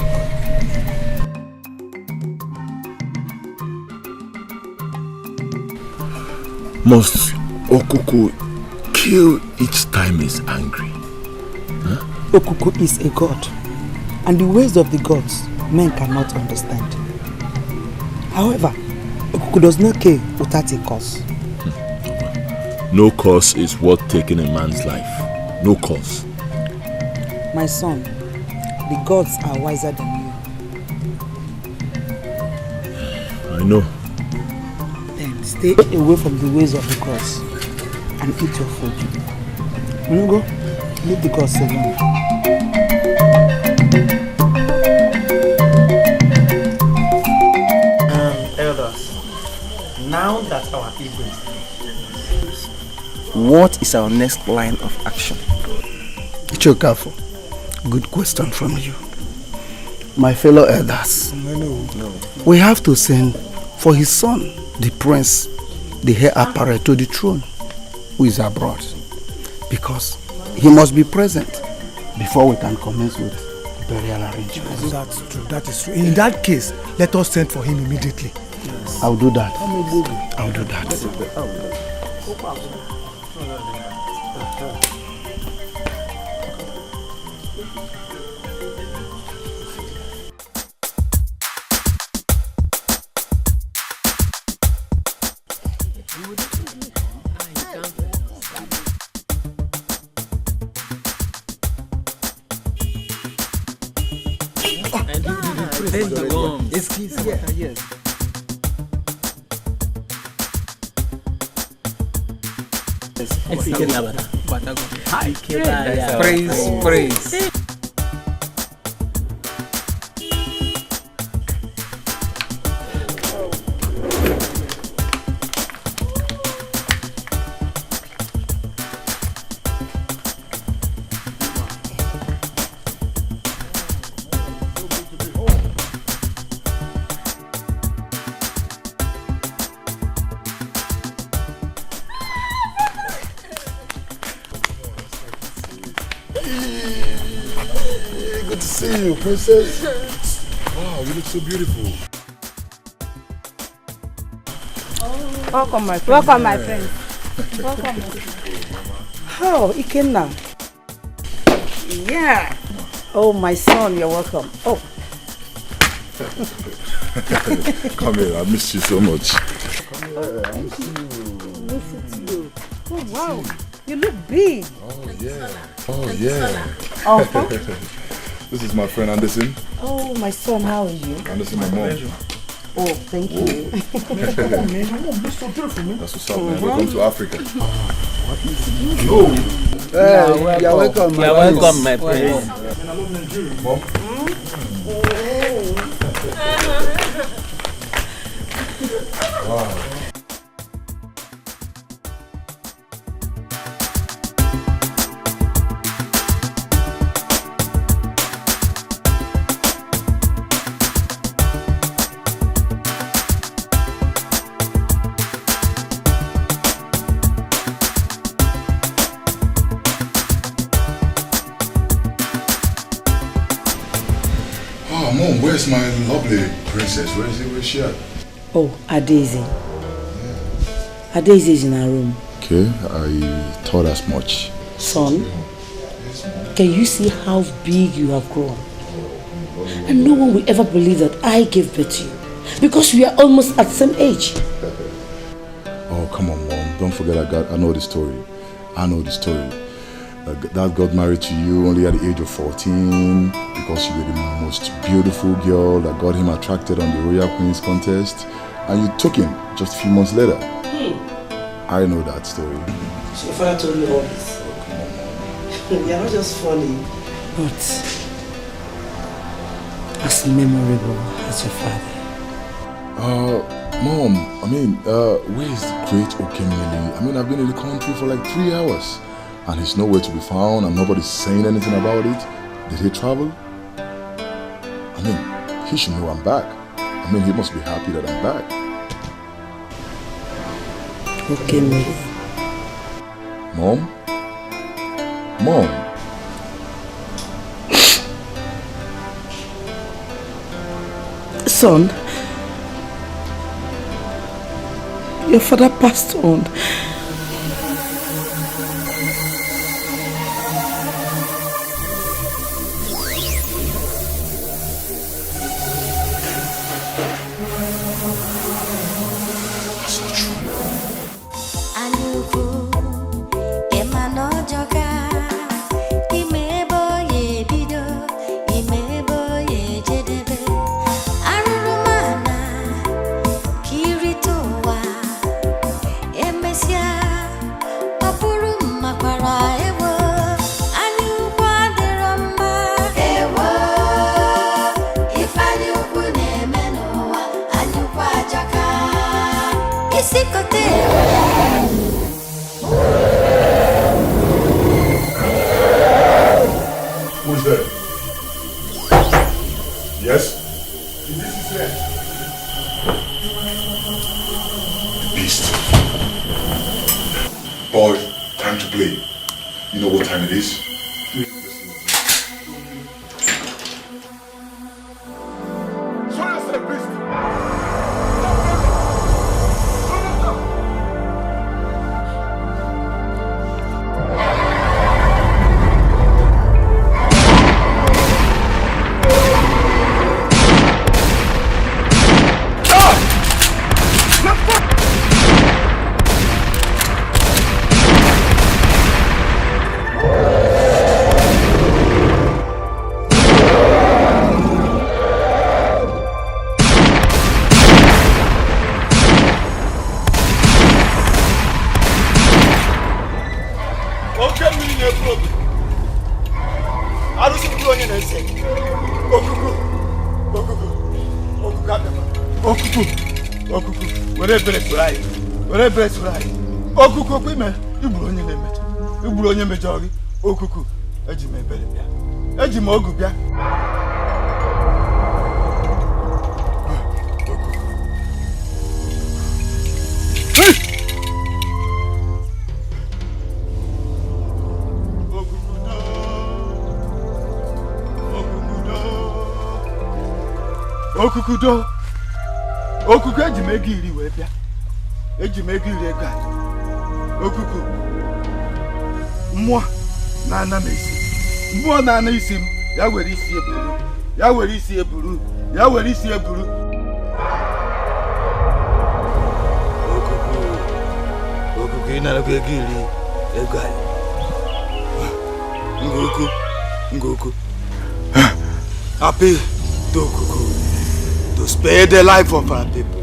Must Okuku kill each time he's angry? Huh? Okuku is a god, and the ways of the gods men cannot understand. However, Okuku does not kill without a cause. No cause is worth taking a man's life. No cause. My son, the gods are wiser than you. I know. Then stay away from the ways of the gods and eat your food. When you go, leave the gods alone. Elders, now that our ego is what is our next line of action? Chokafo, good question from you. My fellow elders, we have to send for his son, the prince, the heir apparent to the throne, who is abroad, because he must be present before we can commence with burial arrangements. That's true, that is true. In that case, let us send for him immediately. Yes. I'll do that. I'll do that. Praise. Good to see you, princess. Wow, you look so beautiful. Welcome, my friend. Welcome, my friend. Welcome. How, Ikenna? Yeah. Oh, my son, you're welcome. Oh. Come here, I missed you so much. Thank you. Miss it too. Oh, wow. You look big. Oh, yeah. Oh, yeah. Uh-huh. This is my friend Anderson. Oh, my son, how are you? Anderson, my mom. Oh, thank you. That's what's up, man. Welcome to Africa. You're welcome. You're welcome, my friend. Mom? Wow. Oh, Mom, where's my lovely princess? Where is she at? Oh, Adeze. Adeze is in her room. Okay, I thought as much. Son, can you see how big you have grown? And no one will ever believe that I gave birth to you. Because we are almost at the same age. Oh, come on, Mom. Don't forget I know the story. I know the story. Dad got married to you only at the age of 14 because you were the most beautiful girl that got him attracted on the Royal Queen's contest, and you took him just a few months later. I know that story. So your father told you all this? Oh, come on, Mom. You're not just funny. But as memorable as your father. Mom, I mean, where is the great Okemili? I mean, I've been in the country for like 3 hours. And he's nowhere to be found, and nobody's saying anything about it. Did he travel? I mean, he should know I'm back. I mean, he must be happy that I'm back. Okay, Mary. Mom? Mom? Son, your father passed on. Who's there? Yes? This is there. The beast. Boy, time to play. You know what time it is? Okuku kwime iburu onye na-emecha iburu onye mejọ gị okuku eji m ebere bịa eji m ogu bịa okuku do okuku eji m ego iri wee bịa eji m ego iri ego anyị okuku mmụọ na-ana m isi mmụọ na-ana isi m ya were isi eburu ya were isi eburu ya were isi eburu okuku ị nara ego iri ego anyị ngoku appeal to okuku to spare the life of our people.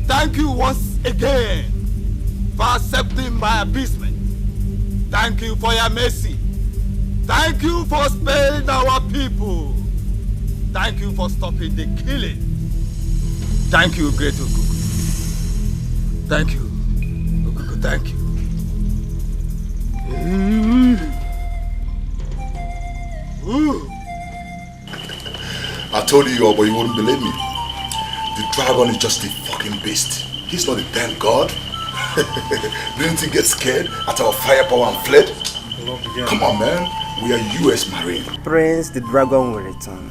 Thank you once again for accepting my abasement. Thank you for your mercy. Thank you for sparing our people. Thank you for stopping the killing. Thank you, great Okuku. Thank you, Okuku, thank you. I told you all, but you wouldn't believe me. The dragon is just a fucking beast. He's not a damn god. Didn't he get scared at our firepower and fled? Come on, man. We are US Marine. Prince, the dragon will return.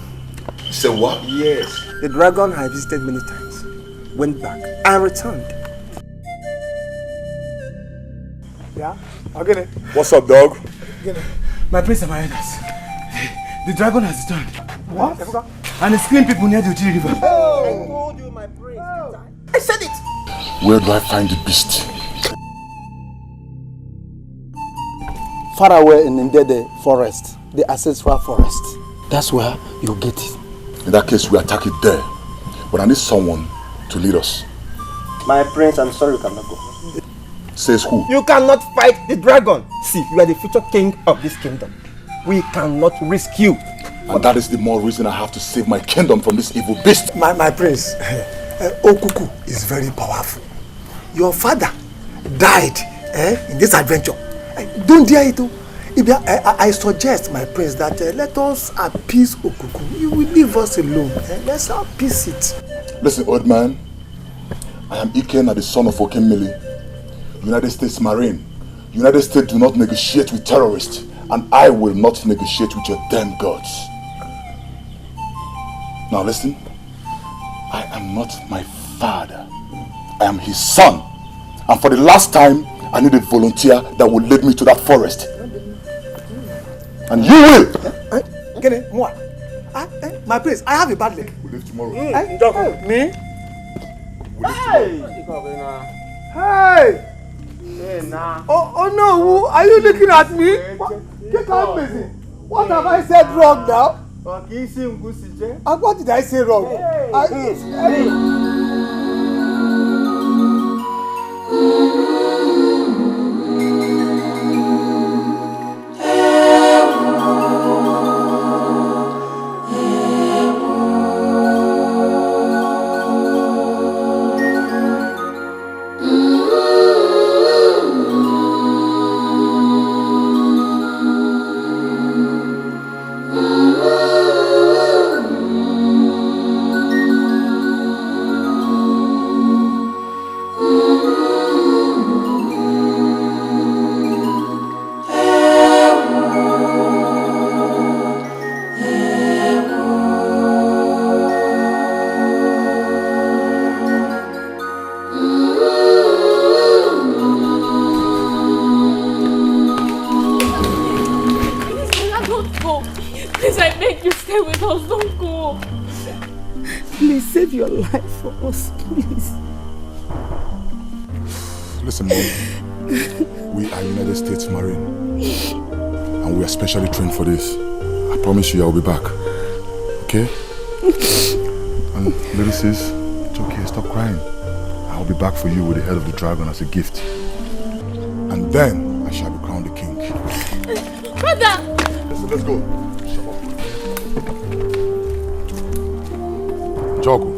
You said what? Yes. The dragon I visited many times, went back, and returned. Yeah? Okay. What's up, dog? My prince and my elders. The dragon has returned. What? and the screen people near the Uti River. Oh, I told you, my prince. I said it. Where do I find the beast? Far away in the forest, the ancestral forest. That's where you get it. In that case, we attack it there. But I need someone to lead us. My prince, I'm sorry you cannot go. Says who? You cannot fight the dragon. See, you are the future king of this kingdom. We cannot risk you. And that is the more reason I have to save my kingdom from this evil beast. My prince, Okuku is very powerful. Your father died in this adventure. Don't dare it. I suggest, my prince, that let us appease Okuku. You will leave us alone. Let's appease it. Listen, old man. I am Ikenna, the son of Okemili, United States Marine. United States do not negotiate with terrorists, and I will not negotiate with your damn gods. Now listen, I am not my father. I am his son. And for the last time, I need a volunteer that will lead me to that forest. And you will! My prince, I have a bad leg. We'll leave tomorrow. Me? Hey! Hey! Oh no, are you looking at me? Get out, busy. What have I said wrong now? What did I say wrong? Your life for us, please. Listen, Mom. We are United States Marine, and we are specially trained for this. I promise you, I will be back. Okay? And little sis, it's okay. Stop crying. I will be back for you with the head of the dragon as a gift, and then I shall be crowned the king. Brother. Listen, let's go. Jogo.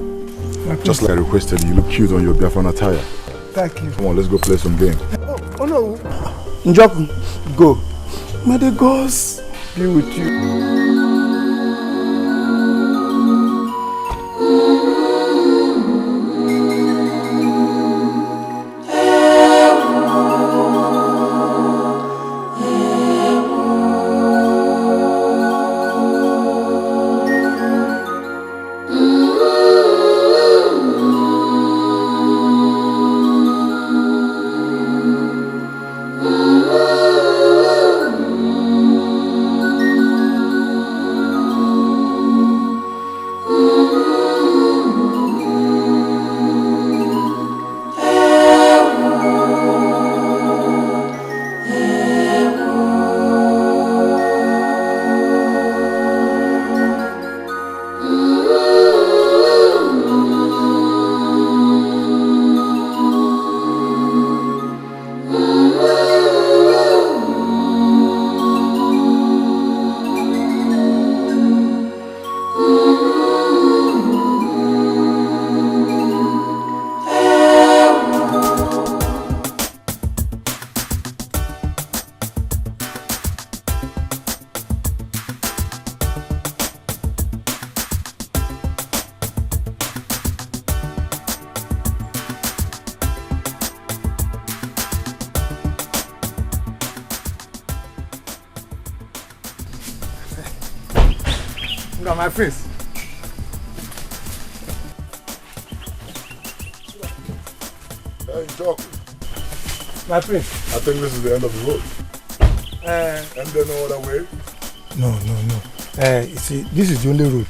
Just like I requested, you look cute on your Biafran attire. Thank you. Come on, let's go play some game. Oh no. Njoku, go. May the gods be with you. Look at my face. Hey, Jock. My prince. I think this is the end of the road. And then no other way? No. You see, this is the only road.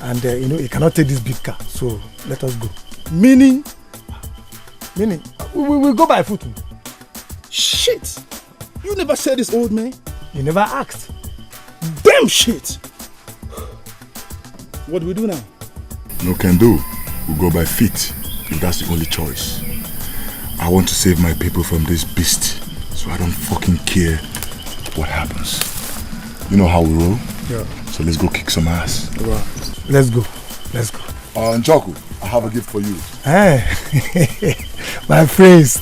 And you know, he cannot take this big car, so let us go. Meaning, we will go by foot. Shit! You never said this, old man. You never asked. Damn shit! What do we do now? No can do. We'll go by feet, if that's the only choice. I want to save my people from this beast, so I don't fucking care what happens. You know how we roll? Yeah. So let's go kick some ass. Right. Let's go. Njoku, I have a gift for you. Hey, my friends.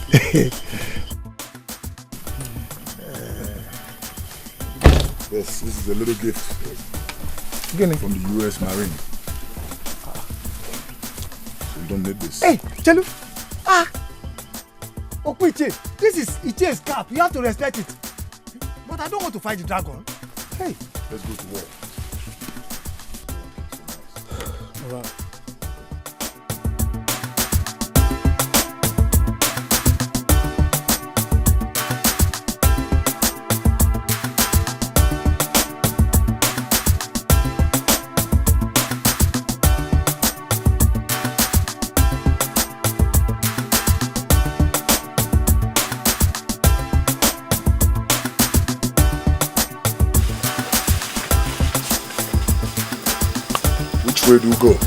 Yes, this is a little gift from the US Marine. So you don't need this. Hey, Chelu. Okwiche, this is Iche's cap. You have to respect it. But I don't want to fight the dragon. Hey. Let's go to war. All right. Where do you go?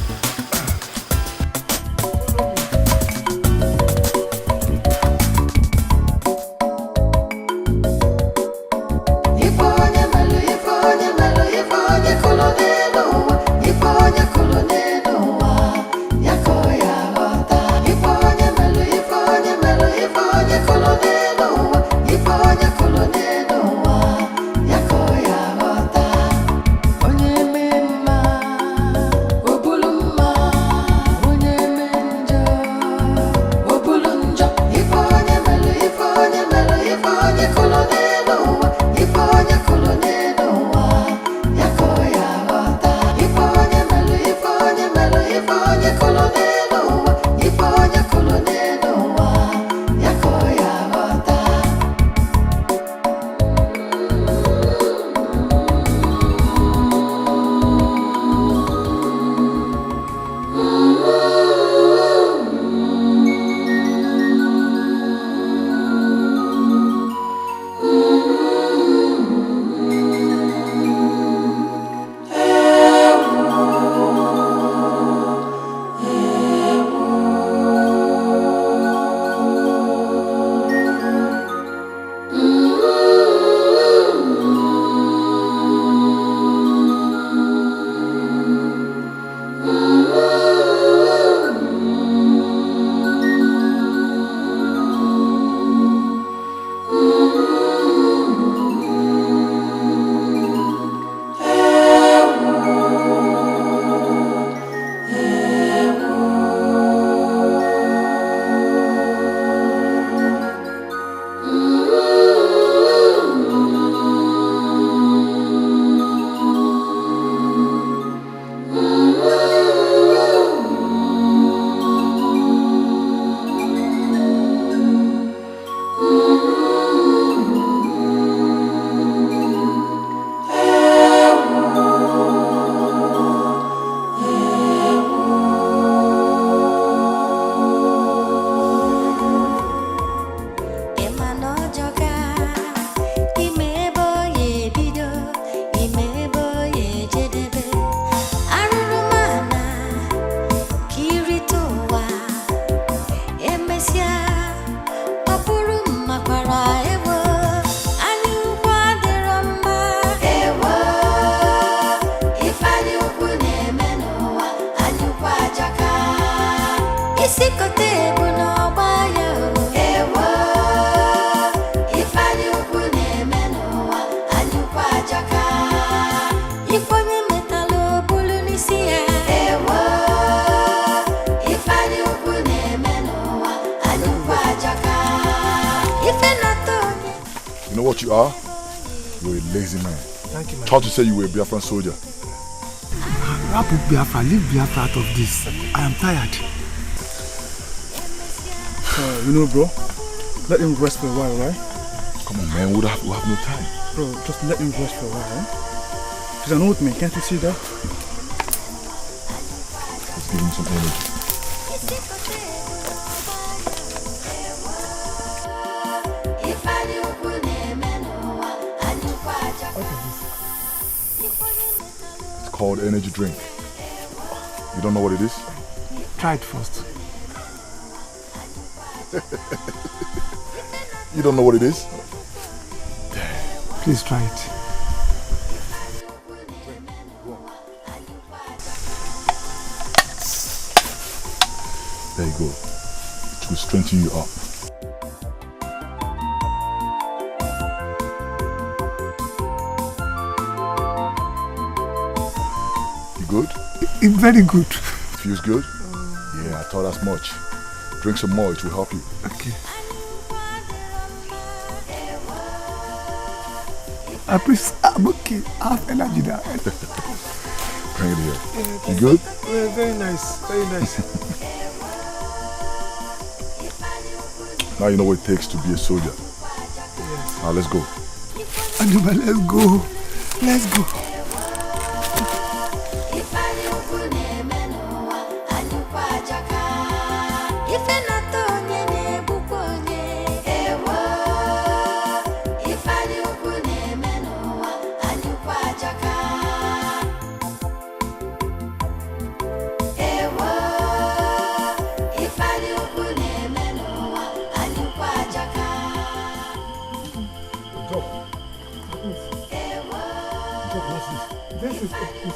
You know what you are? You're a lazy man. Thank you, man. Thought you said you were a Biafran soldier. Wrap up Biafra, leave Biafra out of this. I am tired. You know, bro, let him rest for a while, right? Come on, man, we'll have no time. Bro, just let him rest for a while, eh? He's an old man, can't you see that? getting some energy. It's called energy drink. You don't know what it is? Try it first. You don't know what it is? Please try it. There you go. It will strengthen you up. You good? It's very good. Feels good? Yeah, I thought as much. Drink some more, it will help you. Okay. I'm okay. I have energy now. Bring it here. You good? Very nice. Very nice. Now you know what it takes to be a soldier. Yes. Now let's go. Aduba, let's go. Let's go.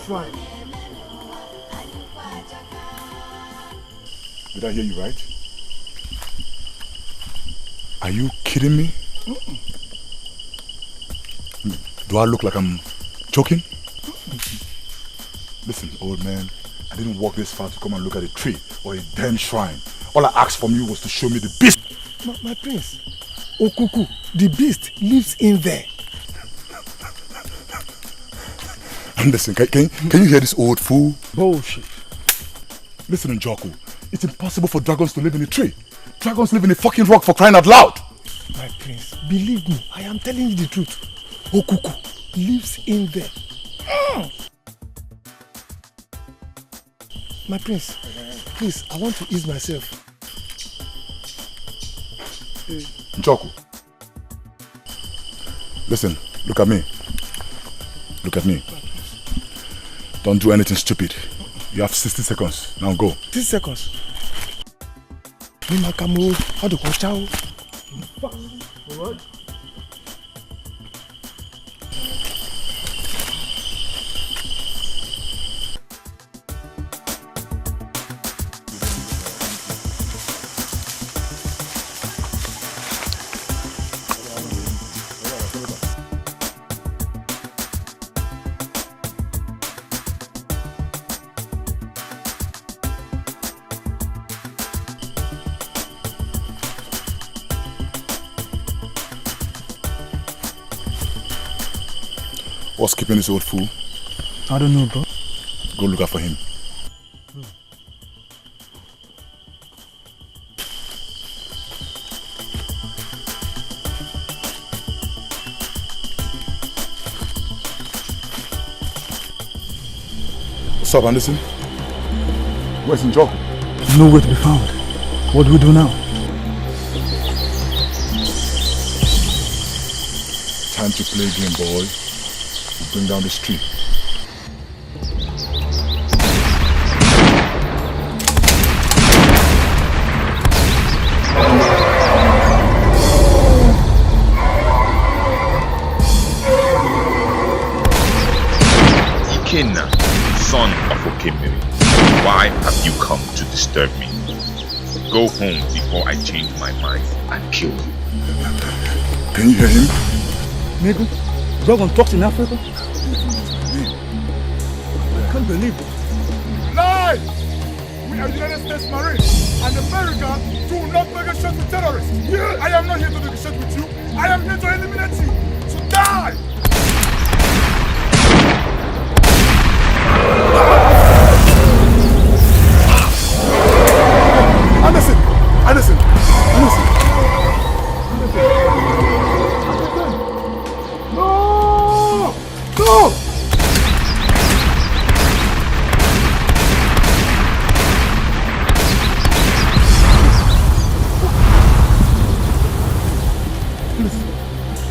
Right. Did I hear you right? Are you kidding me? Do I look like I'm joking? Listen, old man, I didn't walk this far to come and look at a tree or a damn shrine. All I asked from you was to show me the beast. My prince, Okuku, the beast lives in there. And listen, can you hear this old fool? Bullshit. Listen, Njoku, it's impossible for dragons to live in a tree. Dragons live in a fucking rock, for crying out loud. My prince, believe me, I am telling you the truth. Okuku lives in there. My prince, please, I want to ease myself. Njoku, listen, look at me. Look at me. Don't do anything stupid. You have 60 seconds. Now go. 60 seconds. Mimakamu, how to watch out? Alright. What's keeping this old fool? I don't know, bro. Go look out for him. What's up, Anderson? Where's Njoku? Nowhere to be found. What do we do now? Time to play a game, boy. Bring down this tree. Ikenna, son of Okemiri, why have you come to disturb me? Go home before I change my mind and kill you. Can you hear him? Maybe. Dragon talks in Africa? I can't believe it. Lie! We are United States Marines, and America do not negotiate with terrorists. Yeah. I am not here to negotiate with you. I am here to eliminate you. So die! Anderson! Anderson! Anderson! No! No!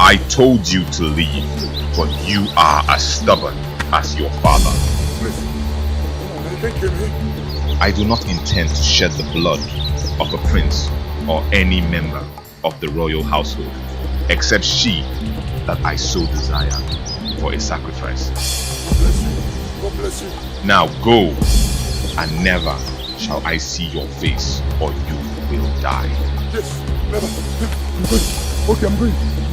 I told you to leave, but you are as stubborn as your father. I do not intend to shed the blood of a prince or any member of the royal household, except she that I so desire for a sacrifice. God bless you. Now go, and never shall I see your face, or you will die. Yes, never. I'm going. Okay, I'm going.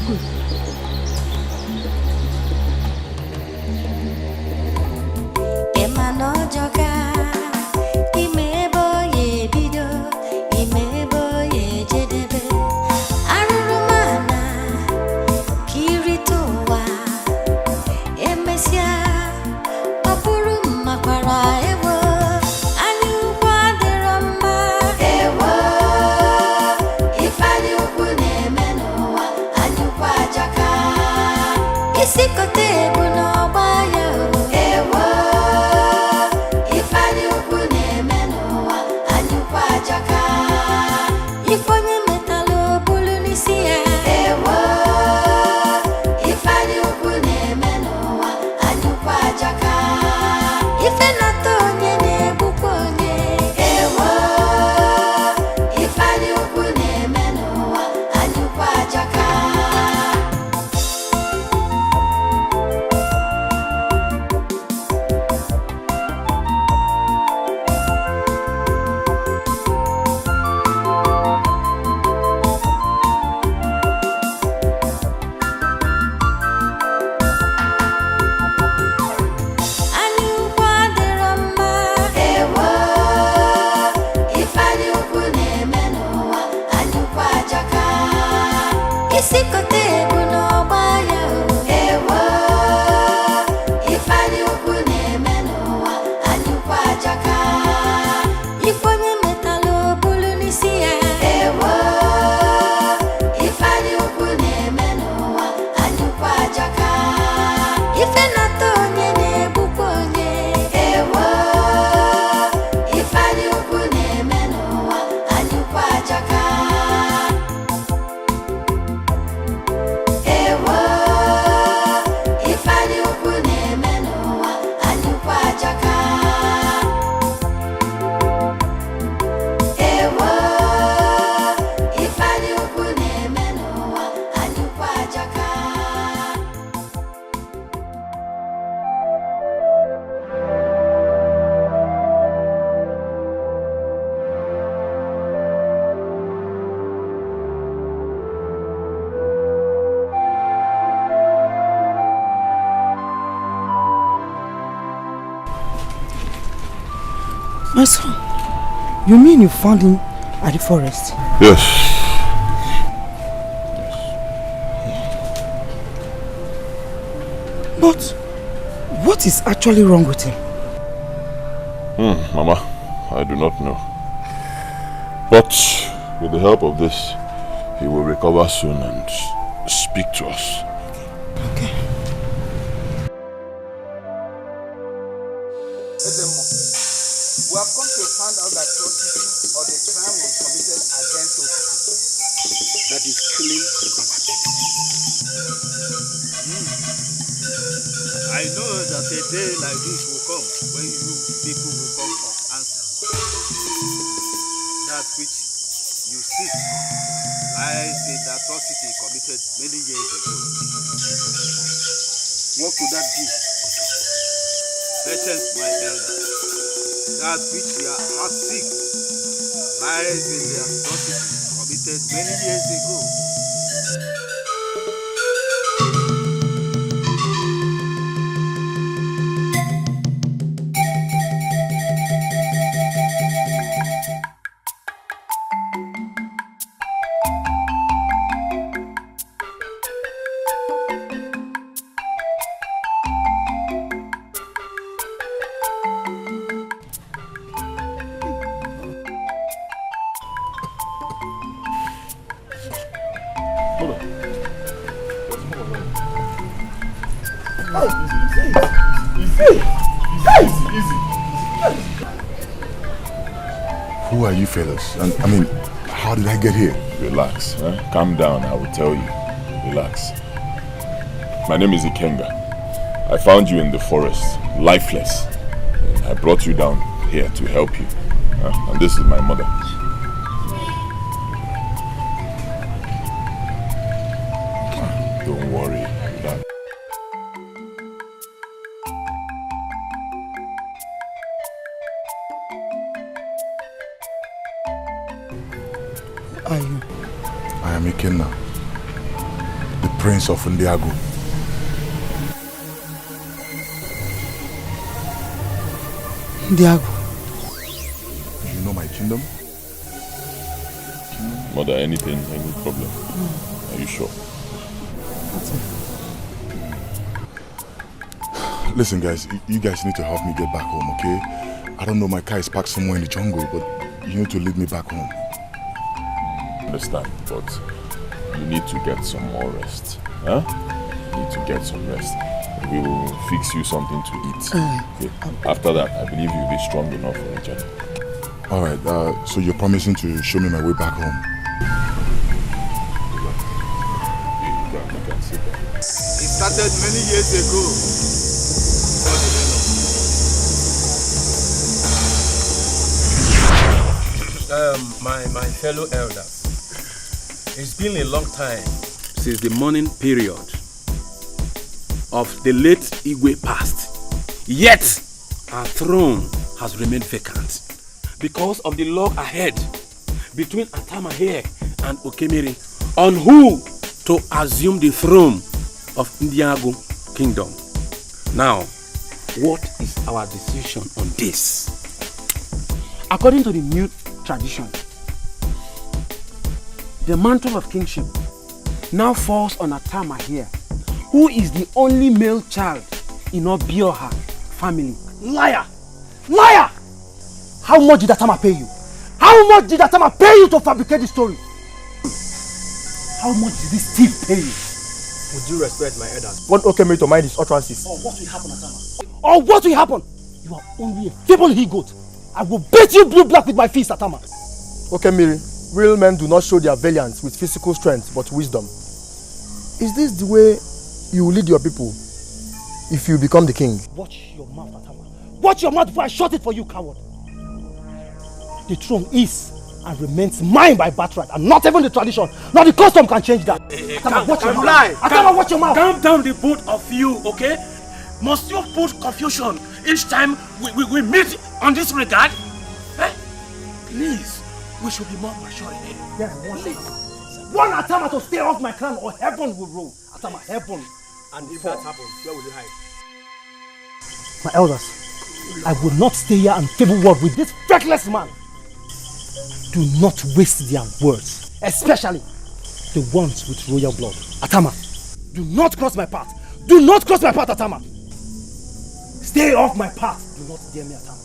My son, you mean you found him at the forest? Yes. But what is actually wrong with him? Mama, I do not know. But with the help of this, he will recover soon and speak to us. Okay. We have come to find out that atrocity or the crime was committed against Okuku. That is killing our people. I know that a day like this will come when you people will come for answer. That which you seek lies in the atrocity committed many years ago. What could that be? Patience, my elder. That which your heart seek lies in the atrocity committed many years ago. Who are you fellas? I mean, how did I get here? Relax, huh? Calm down, I will tell you. Relax. My name is Ikenga. I found you in the forest, lifeless. And I brought you down here to help you. And this is my mother. Don't worry, Dad. Are you? I am Ikenna, the Prince of Ndiago. Ndiago. You know my kingdom? Mother, any problem? Are you sure? Listen guys, you guys need to help me get back home, okay? I don't know, my car is parked somewhere in the jungle, but you need to lead me back home. Understand, but you need to get some more rest. Huh? You need to get some rest. We will fix you something to eat. Okay? After that, I believe you'll be strong enough for the journey. Alright, so you're promising to show me my way back home? It started many years ago. My fellow elders, it's been a long time since the mourning period of the late Igwe passed. Yet, our throne has remained vacant because of the law ahead between Atama Heir and Okemiri on who to assume the throne of Ndiago Kingdom. Now, what is our decision on this? According to the new tradition, the mantle of kingship now falls on Atama Heir, who is the only male child in obio family. Liar! Liar! How much did Atama pay you? How much did Atama pay you to fabricate the story? How much did this thief pay you? Would you respect my elders? Want Okemiri to mind his utterances? Or what will happen, Atama? Or what will happen? You are only a feeble he-goat. I will beat you blue black with my fist, Atama. Okemiri, real men do not show their valiance with physical strength but wisdom. Is this the way you will lead your people if you become the king? Watch your mouth, Atama. Watch your mouth before I shut it for you, coward. The throne is and remains mine by birthright, and not even the tradition, not the custom can change that. Atama, watch your mouth. Atama, watch your mouth. Calm down, the both of you, okay? Must you put confusion each time we meet on this regard? Eh? Please, we should be more mature here. Yeah, one Atama to stay off my crown or heaven will roll. Atama, heaven. And if that happens, where will you hide? My elders, I will not stay here and favor word with this feckless man. Do not waste their words, especially the ones with royal blood. Atama, do not cross my path. Do not cross my path, Atama. Stay off my path. Do not dare me, Atama.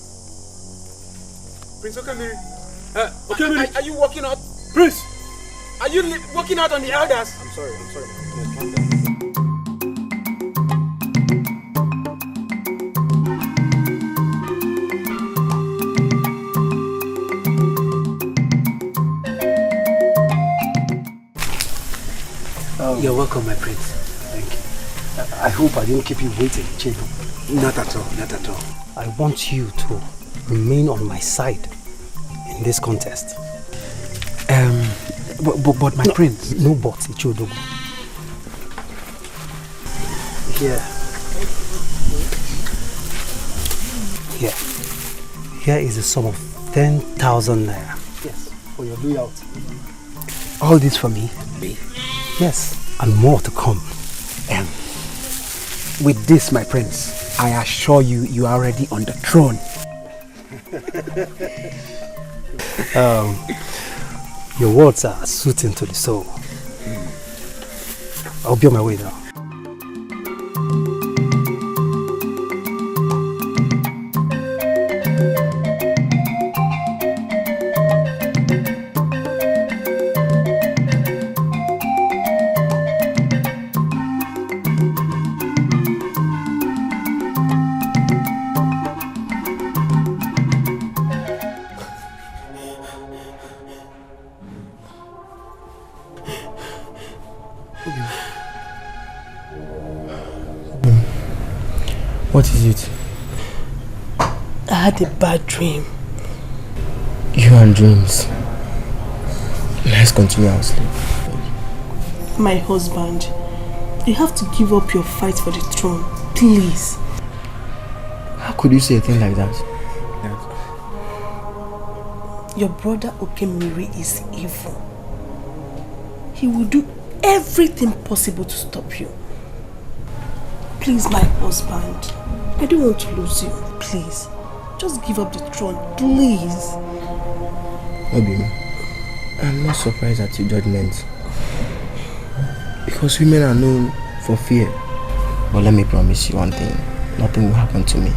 Prince Okemiri, Okemiri, are you walking out? Prince, are you walking out on the elders? I'm sorry. You're welcome, my prince. Thank you. I hope I didn't keep you waiting, Chinto. Not at all, not at all. I want you to remain on my side in this contest. But my prince. No but, Ichodogu. Here is a sum of 10,000 naira. Yes, for your loyalty. All this for me? Yes, and more to come. With this, my prince, I assure you, you are already on the throne. Your words are soothing to the soul. I'll be on my way now. What is it? I had a bad dream. You and dreams. Let's continue our sleep. My husband, you have to give up your fight for the throne, please. How could you say a thing like that? Your brother Okemiri is evil. He will do everything possible to stop you. Please, my husband, I don't want to lose you. Please, just give up the throne, please. Obio, I'm not surprised at your judgment. Because women are known for fear. But let me promise you one thing. Nothing will happen to me.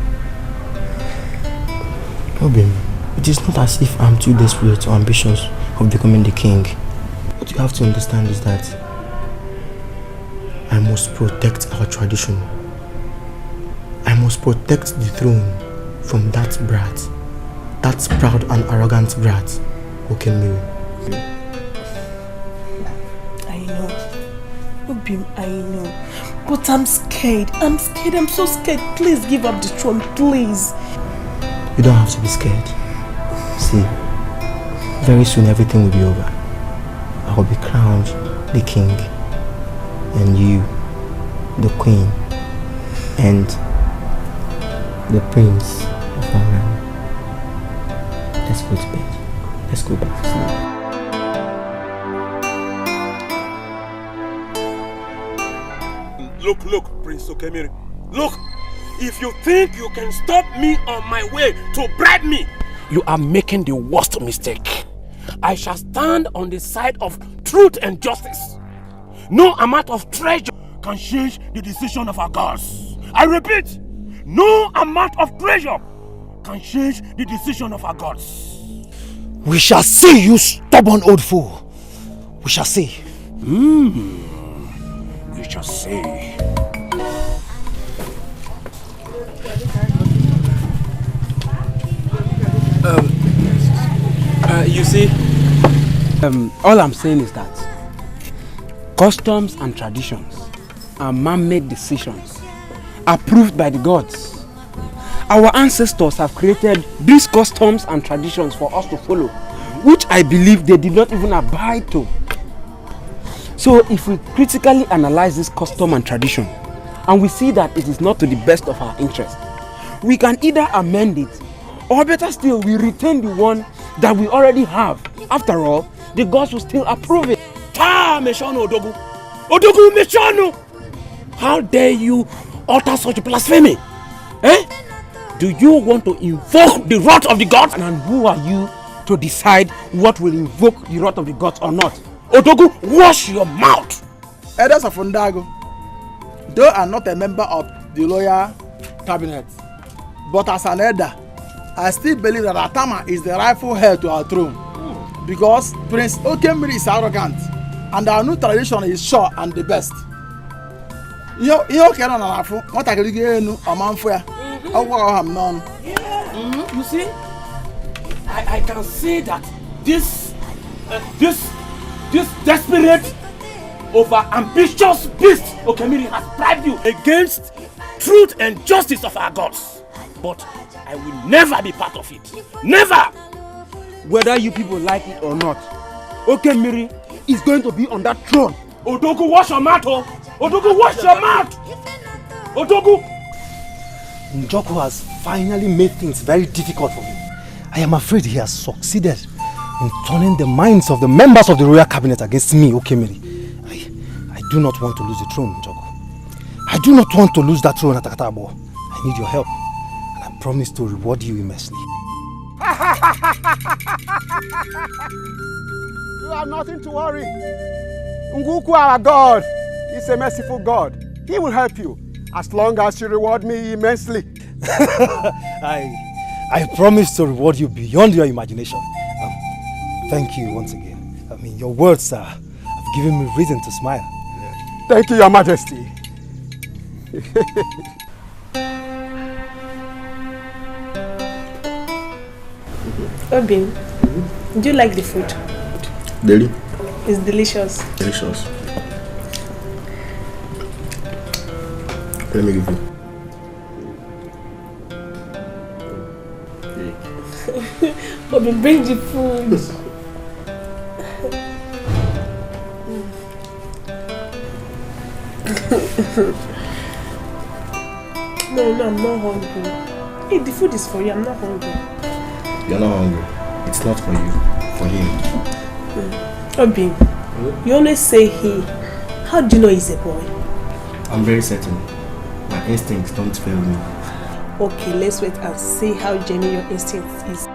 Obio, it is not as if I'm too desperate or ambitious of becoming the king. What you have to understand is that I must protect our tradition. I must protect the throne from that brat. That proud and arrogant brat, Okemiri. I know. Obim, I know. But I'm scared. I'm so scared. Please give up the throne, please. You don't have to be scared. See, very soon everything will be over. I will be crowned the king, and you, the queen, and the prince of our land. Let's go to bed. Let's go back to sleep. Look, Prince Okemiri. Look, if you think you can stop me on my way to bribe me, you are making the worst mistake. I shall stand on the side of truth and justice. No amount of treasure can change the decision of our gods. I repeat, no amount of treasure can change the decision of our gods. We shall see, you stubborn old fool. We shall see. We shall see. You see, all I'm saying is that customs and traditions are man-made decisions approved by the gods. Our ancestors have created these customs and traditions for us to follow, which I believe they did not even abide to. So if we critically analyze this custom and tradition, and we see that it is not to the best of our interest, we can either amend it, or better still, we retain the one that we already have. After all, the gods will still approve it. Meshano Odogu! Odogu Meshano! How dare you utter such blasphemy? Eh? Do you want to invoke the wrath of the gods? And who are you to decide what will invoke the wrath of the gods or not? Odogu, wash your mouth! Elders of Undago, though I'm not a member of the loyal cabinet, but as an elder, I still believe that Atama is the rightful heir to our throne. Because Prince Okemiri is arrogant, and our new tradition is sure and the best. You see, I can see that this desperate, over ambitious beast Okemiri has bribed you against truth and justice of our gods. But I will never be part of it. Never! Whether you people like it or not, Okemiri is going to be on that throne. Odogu, wash your mouth! Odogu, wash your mouth! Odogu! Njoku has finally made things very difficult for me. I am afraid he has succeeded in turning the minds of the members of the royal cabinet against me, Okemiri. I do not want to lose the throne, Njoku. I do not want to lose that throne at Akatabo. I need your help, and I promise to reward you immensely. You have nothing to worry. Nguku, our God, is a merciful God. He will help you as long as you reward me immensely. I promise to reward you beyond your imagination. Thank you once again. I mean, your words have given me reason to smile. Thank you, Your Majesty. Obin, do you like the food? Deli? It's delicious. Delicious. Let me give you. Bobby, bring the food. No, I'm not hungry. Hey, the food is for you. I'm not hungry. You're not hungry. It's not for you. For him. Bobby, you always say he. How do you know he's a boy? I'm very certain. My instincts don't fail me. Okay, let's wait and see how genuine your instinct is.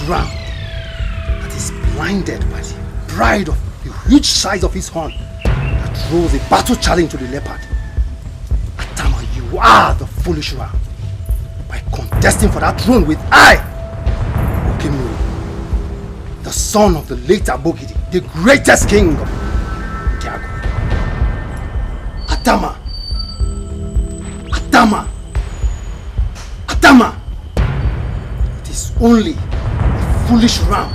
Ram that is blinded by the pride of the huge size of his horn that throws a battle challenge to the leopard. Atama, you are the foolish ram by contesting for that throne with I, Okemiri, the son of the late Abogidi, the greatest king of Tiago. Atama, it is only foolish ram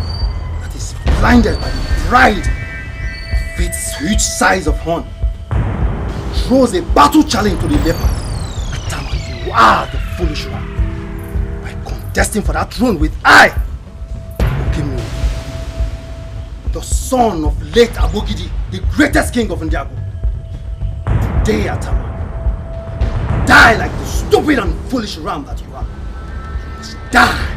that is blinded by the pride of its huge size of horn throws a battle challenge to the leopard. Atama, you are the foolish ram by contesting for that throne with I, Okemiri, the son of late Abogidi, the greatest king of Ndiago. Today, Atama, die like the stupid and foolish ram that you are. You must die.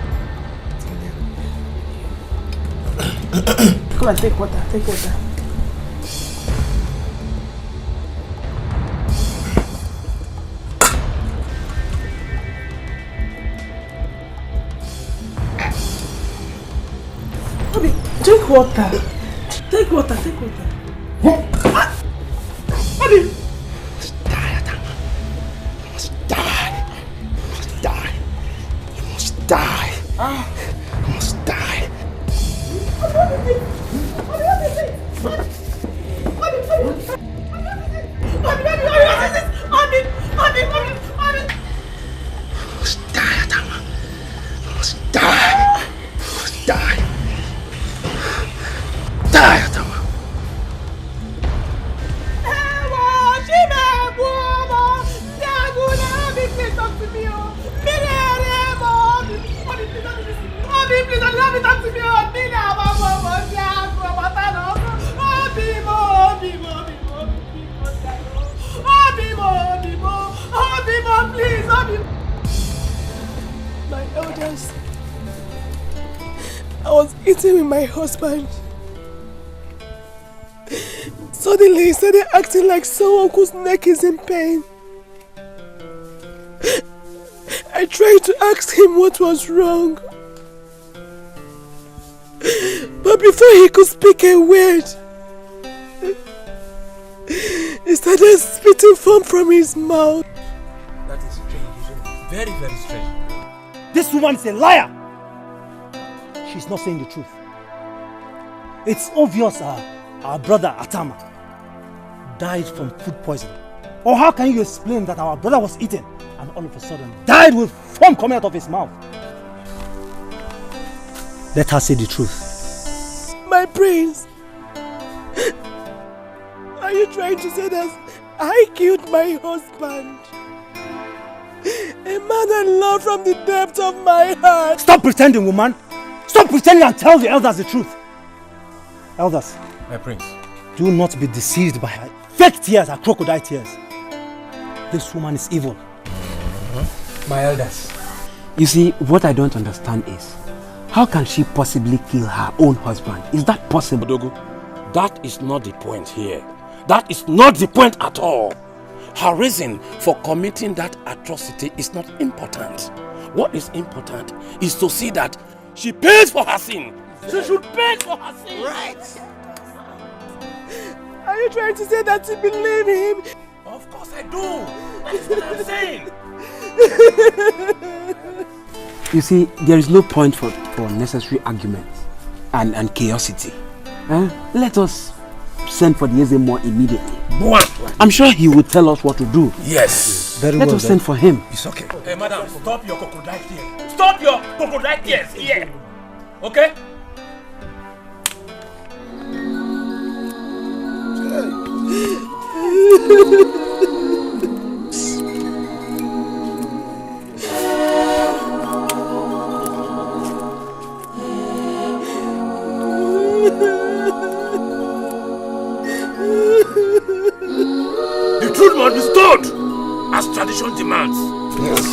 Come on, take water, take water. Bobby, drink water. Take water, take water. Bobby! You must die, Atama. You must die. You must die. You must die. You must die. My elders, I was eating with my husband. Suddenly he started acting like someone whose neck is in pain. I tried to ask him what was wrong. But before he could speak a word, he started spitting foam from his mouth. That is strange, very, very strange. This woman is a liar. She's not saying the truth. It's obvious our brother Atama died from food poisoning. Or how can you explain that our brother was eaten and all of a sudden died with foam coming out of his mouth? Let her say the truth. My prince, are you trying to say that I killed my husband? A man I love from the depth of my heart. Stop pretending, woman. Stop pretending and tell the elders the truth. Elders. My prince. Do not be deceived by her fake tears, her crocodile tears. This woman is evil. My elders. You see, what I don't understand is, How can she possibly kill her own husband? Is that possible? Odogu, that is not the point here. That is not the point at all. Her reason for committing that atrocity is not important. What is important is to see that she pays for her sin. She should pay for her sin. Right. Are you trying to say that you believe him? Of course I do. That's what I'm saying. You see, there is no point for unnecessary arguments and chaosity. Let us send for the Ezemo immediately. I'm sure he will tell us what to do. Yes. Let us send for him. It's okay. Hey, madam, stop your crocodile tears. Stop your crocodile tears here. Okay? The truth must be stood as tradition demands. Yes.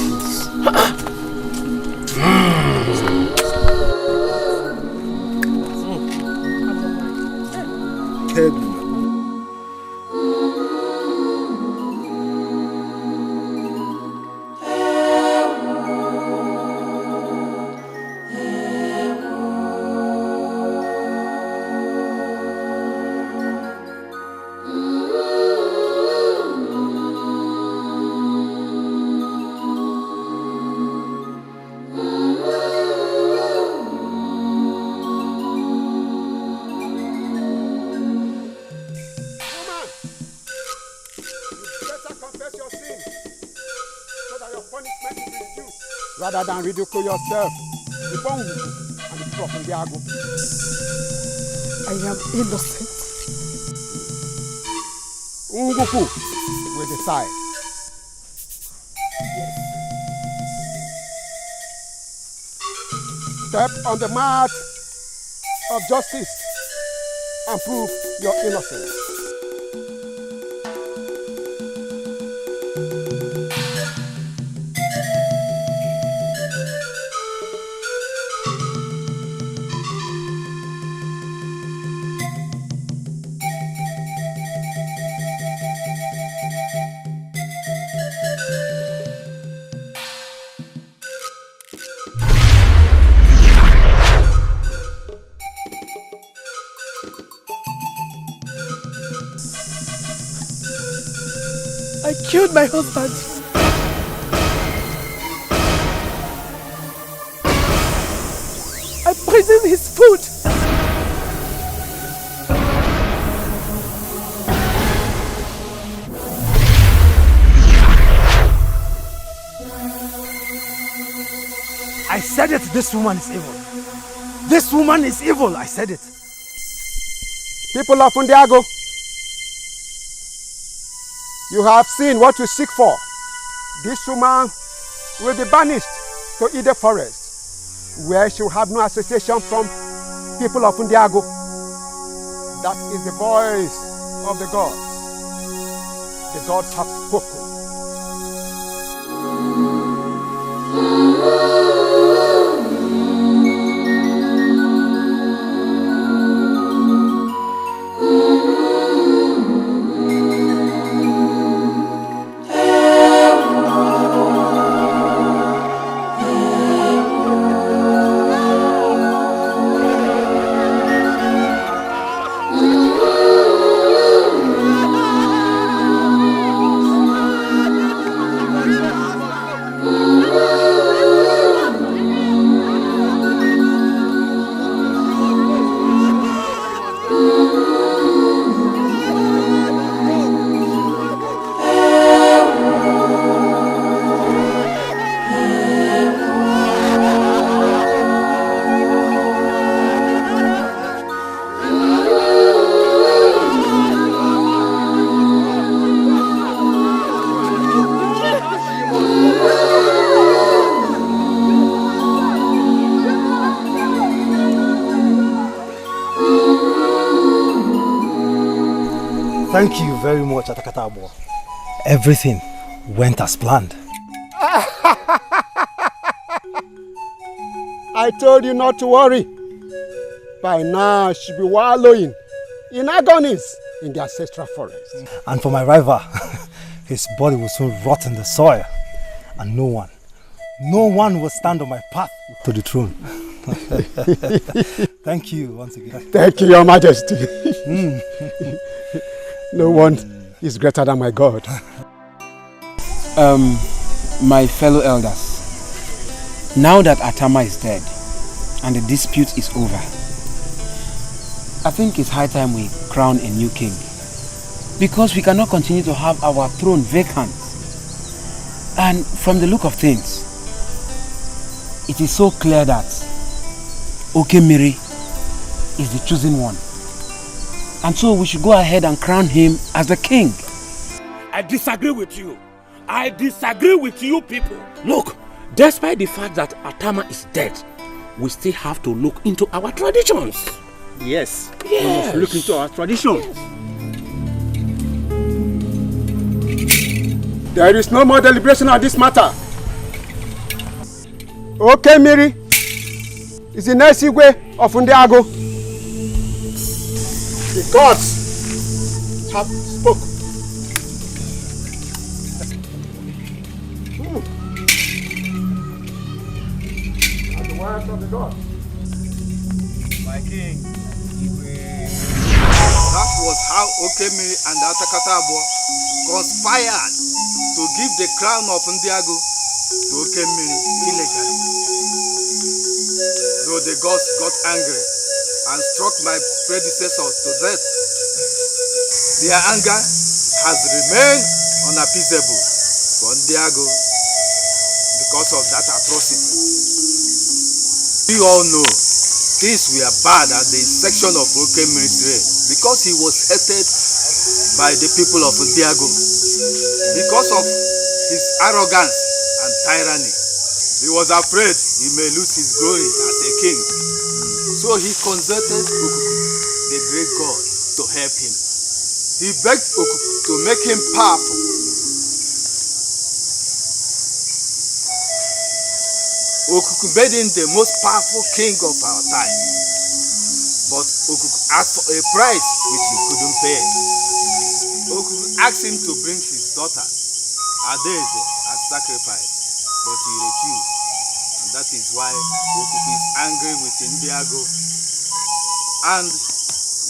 Rather than ridicule yourself, the phone and the prophet Diago. I am innocent. Unguku will decide. Step on the mat of justice and prove your innocence. I killed my husband. I poisoned his food. I said it, this woman is evil. This woman is evil, I said it. People of Undiago, you have seen what you seek for. This woman will be banished to Ide Forest, where she will have no association from people of Undiago. That is the voice of the gods. The gods have spoken. Thank you very much, Atakata Abo. Everything went as planned. I told you not to worry. By now, she should be wallowing in agonies in the ancestral forest. And for my rival, his body will soon rot in the soil. And no one will stand on my path to the throne. Thank you once again. Thank you, Your Majesty. No one is greater than my God. My fellow elders, now that Atama is dead and the dispute is over, I think it's high time we crown a new king. Because we cannot continue to have our throne vacant. And from the look of things, it is so clear that Okemiri is the chosen one. And so we should go ahead and crown him as the king. I disagree with you. I disagree with you people. Look, despite the fact that Atama is dead, we still have to look into our traditions. Yes. We must look into our traditions. Yes. There is no more deliberation on this matter. Okay, Miri is the next Igwe of Undiago. The gods have spoken. And the words of the gods. My king, that was how Okemiri and Atakatabo conspired to give the crown of Ndiago to Okemiri illegally. Though the gods got angry and struck my predecessors to death, their anger has remained unappeasable for Ndiago because of that atrocity. We all know things were bad at the section of Okemiri's reign because he was hated by the people of Ndiago because of his arrogance and tyranny. He was afraid he may lose his glory as a king. So he consulted Okuku, the great god, to help him. He begged Okuku to make him powerful. Okuku made him the most powerful king of our time. But Okuku asked for a price which he couldn't pay. Okuku asked him to bring his daughter, Adaeze, as sacrifice, but he refused. And that is why Okuku is angry with Ndiago. And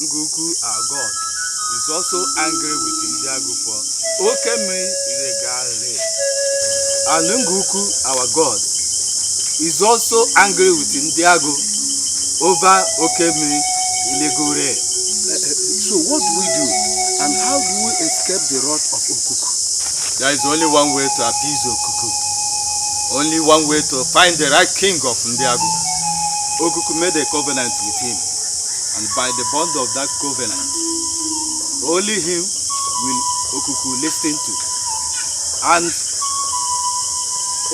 Nguku, our god, is also angry with Ndiago for Okemiri illegal raid. And Nguku, our god, is also angry with Ndiago over Okemiri illegal raid. So what do we do? And how do we escape the wrath of Okuku? There is only one way to appease Okuku. Only one way to find the right king of Ndiago. Okuku made a covenant with him. And by the bond of that covenant, only him will Okuku listen to. And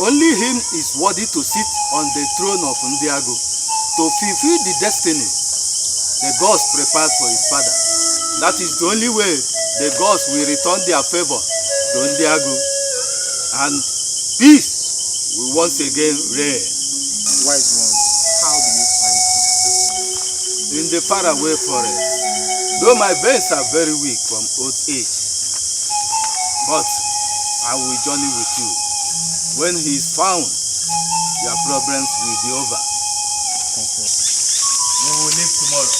only him is worthy to sit on the throne of Ndiago to fulfill the destiny the gods prepared for his father. That is the only way the gods will return their favor to Ndiago, and peace will once again reign. Wise ones, how do we find him? In the faraway forest, though my veins are very weak from old age, but I will journey with you. When he is found, your problems will be over. Thank you. We will leave tomorrow.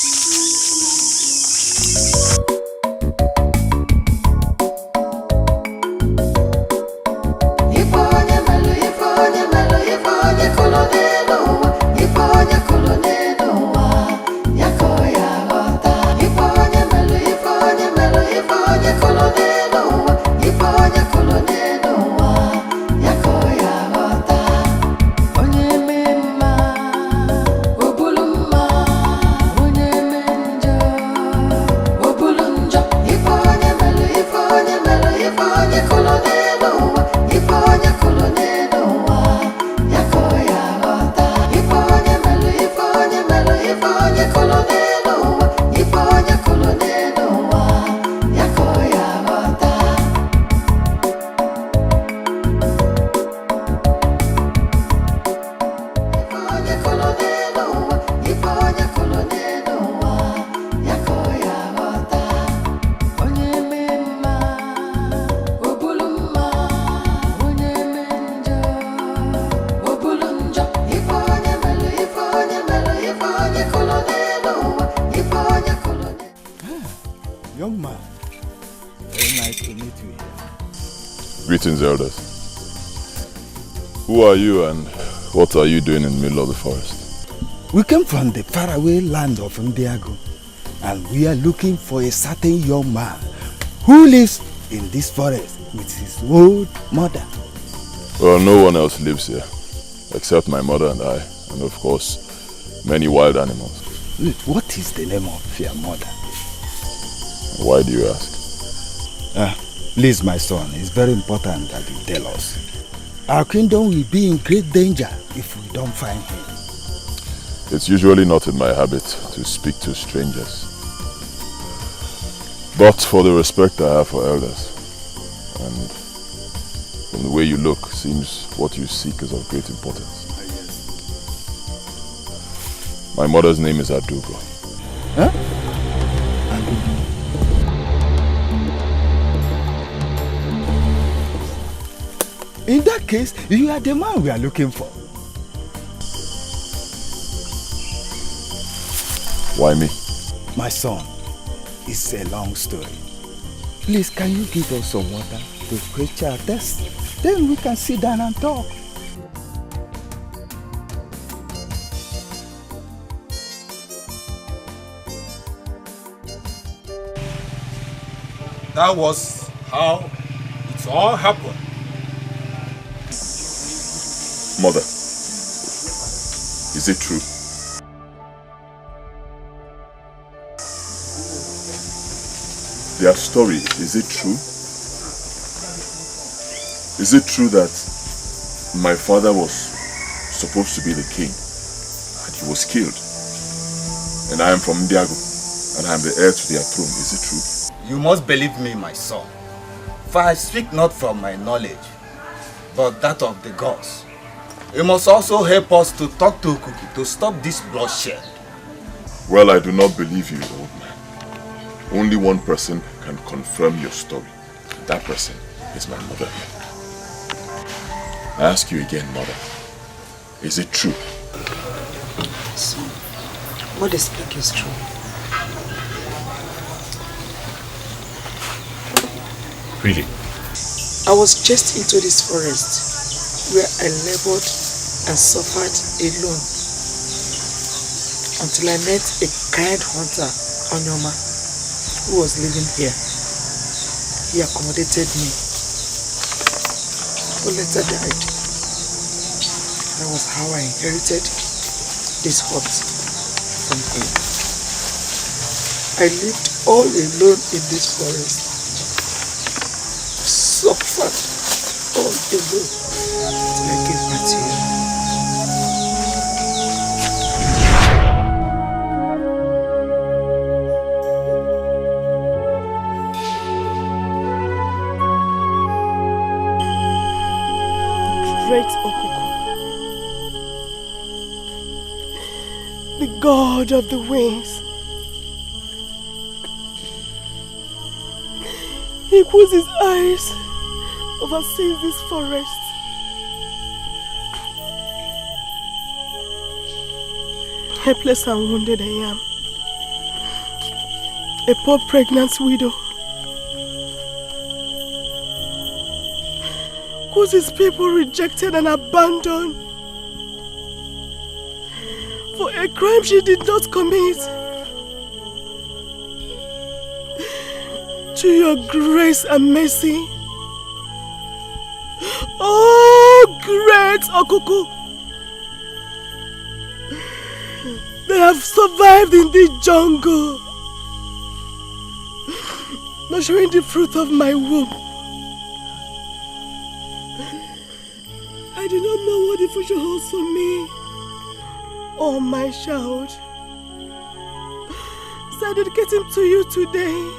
Follow Greetings, elders. Who are you and what are you doing in the middle of the forest? We came from the faraway land of Ndiago, and we are looking for a certain young man who lives in this forest with his old mother. Well, no one else lives here, except my mother and I, and of course, many wild animals. What is the name of your mother? Why do you ask? Please, my son, it's very important that you tell us. Our kingdom will be in great danger if we don't find him. It's usually not in my habit to speak to strangers. But for the respect I have for elders, and from the way you look, seems what you seek is of great importance. My mother's name is Adugo. Huh? In that case, you are the man we are looking for. Why me? My son, it's a long story. Please, can you give us some water to quench our thirst? Then we can sit down and talk. That was how it all happened. Mother, is it true? Their story, is it true? Is it true that my father was supposed to be the king and he was killed? And I am from Ndiago and I am the heir to their throne, is it true? You must believe me, my son. For I speak not from my knowledge, but that of the gods. You must also help us to talk to Okuku to stop this bloodshed. Well, I do not believe you, old man. Only one person can confirm your story. That person is my mother. I ask you again, mother. Is it true? Son, what they speak is true. Really? I was just into this forest where I labored and suffered alone until I met a kind hunter, Onyoma, who was living here. He accommodated me, but later died. That was how I inherited this hut from him. I lived all alone in this forest. Suffered all alone till I gave back to you. Great Okuku, the god of the winds. He puts his eyes oversees this forest. Helpless and wounded I am. A poor pregnant widow. Whose his people rejected and abandoned for a crime she did not commit. To your grace and mercy, oh great Okuku, they have survived in the jungle, nurturing the fruit of my womb. I do not know what the future holds for me or my child, so I dedicate him to you today.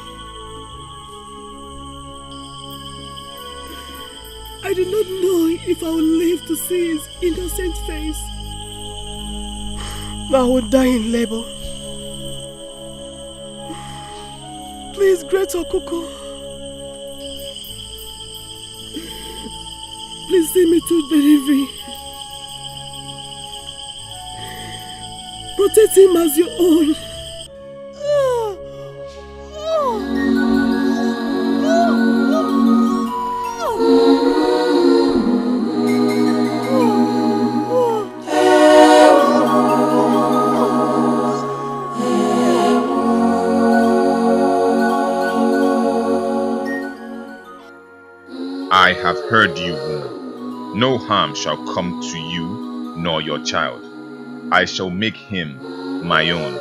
I do not know if I will live to see his innocent face. I will die in labor. Please, great Okuku, please send me to delivery. Protect him as your own. I have heard you, woman. No harm shall come to you nor your child. I shall make him my own.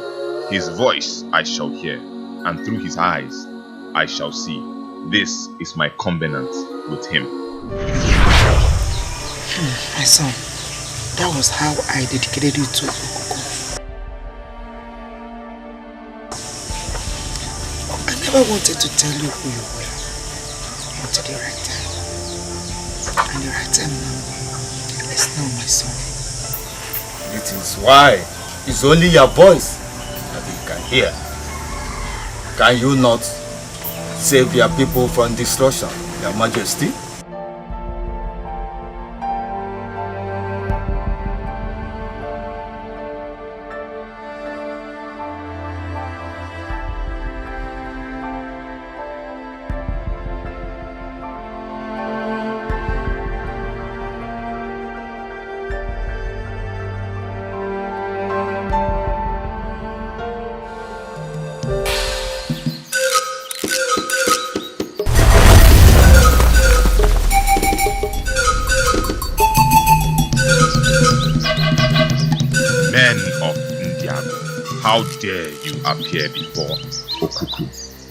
His voice I shall hear, and through his eyes I shall see. This is my covenant with him. My son, that was how I dedicated you to Okuku. I never wanted to tell you who you were until the right time. And the right time now is now, my son. It is why it's only your voice that you can hear. Can you not save your people from destruction, Your Majesty? How dare you appear before Okuku?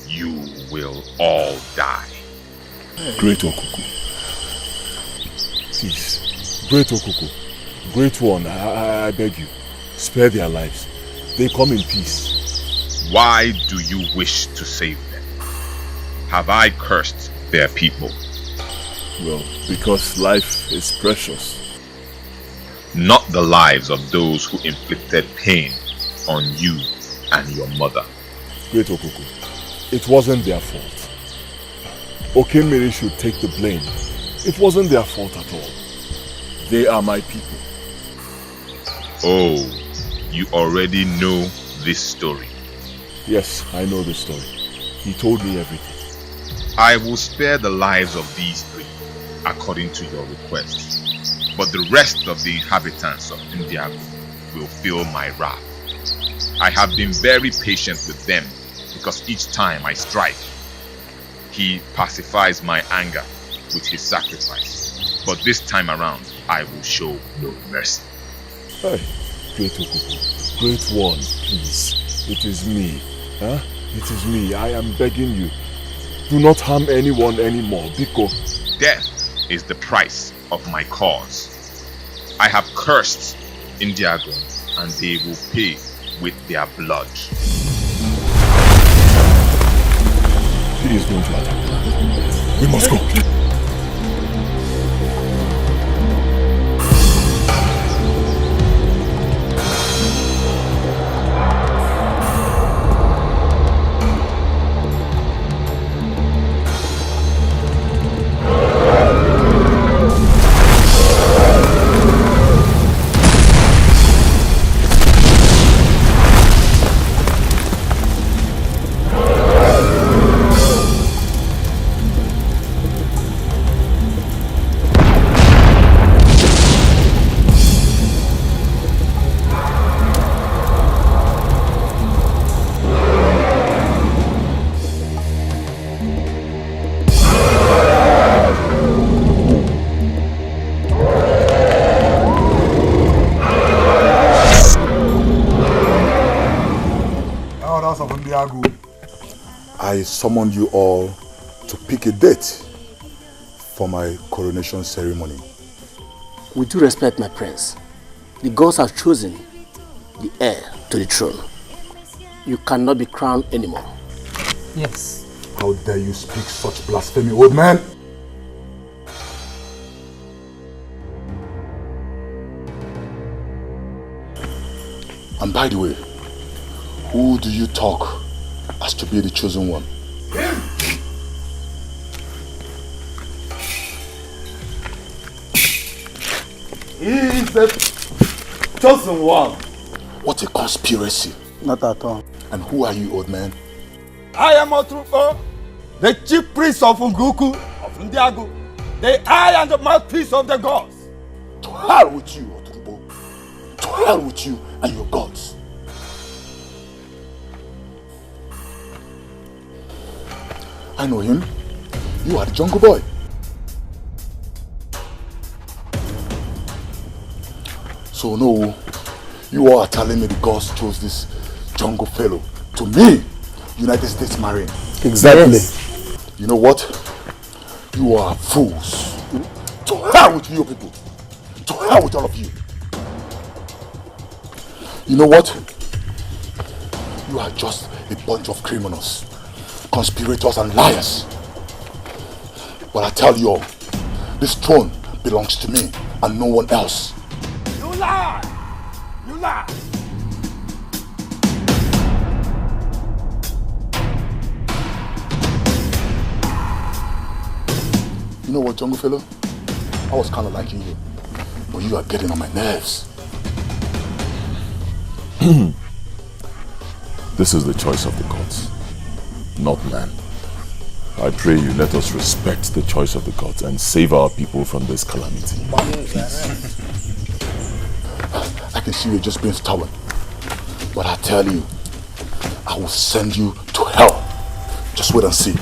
You will all die. Great Okuku. Please. Great Okuku. Great one, I beg you. Spare their lives. They come in peace. Why do you wish to save them? Have I cursed their people? Well, because life is precious. Not the lives of those who inflicted pain on you and your mother. Great Okuku, it wasn't their fault. Okemiri should take the blame. It wasn't their fault at all. They are my people. Oh, you already know this story. Yes, I know the story. He told me everything. I will spare the lives of these three, according to your request. But the rest of the inhabitants of Indiago will feel my wrath. I have been very patient with them because each time I strike, he pacifies my anger with his sacrifice. But this time around, I will show no mercy. Hey, Great Okuku, Great One, please. It is me. Huh? It is me. I am begging you. Do not harm anyone anymore, Biko. Death is the price of my cause. I have cursed Indiago, and they will pay with their blood. He is going to attack. We must go. I summoned you all to pick a date for my coronation ceremony. With due respect, my prince, the gods have chosen the heir to the throne. You cannot be crowned anymore. Yes. How dare you speak such blasphemy, old man? And by the way, who do you talk as to be the chosen one? He is the chosen one. What a conspiracy. Not at all. And who are you, old man? I am Otruko, the chief priest of Nguku of Ndiago, the eye and the mouthpiece of the gods. To hell with you, Otrubo. To hell with you and your gods. I know him. You are the jungle boy. So no, you all are telling me the gods chose this jungle fellow to me, United States Marine. Exactly. Yes. You know what? You are fools. To hell with you people. To hell with all of you. You know what? You are just a bunch of criminals, conspirators and liars. But I tell you all, this throne belongs to me and no one else. You lie! You lie! You know what, jungle fellow? I was kind of liking you, but you are getting on my nerves. This is the choice of the gods, not man. I pray you let us respect the choice of the gods and save our people from this calamity. I can see you're just being stubborn, but I tell you, I will send you to hell. Just wait and see.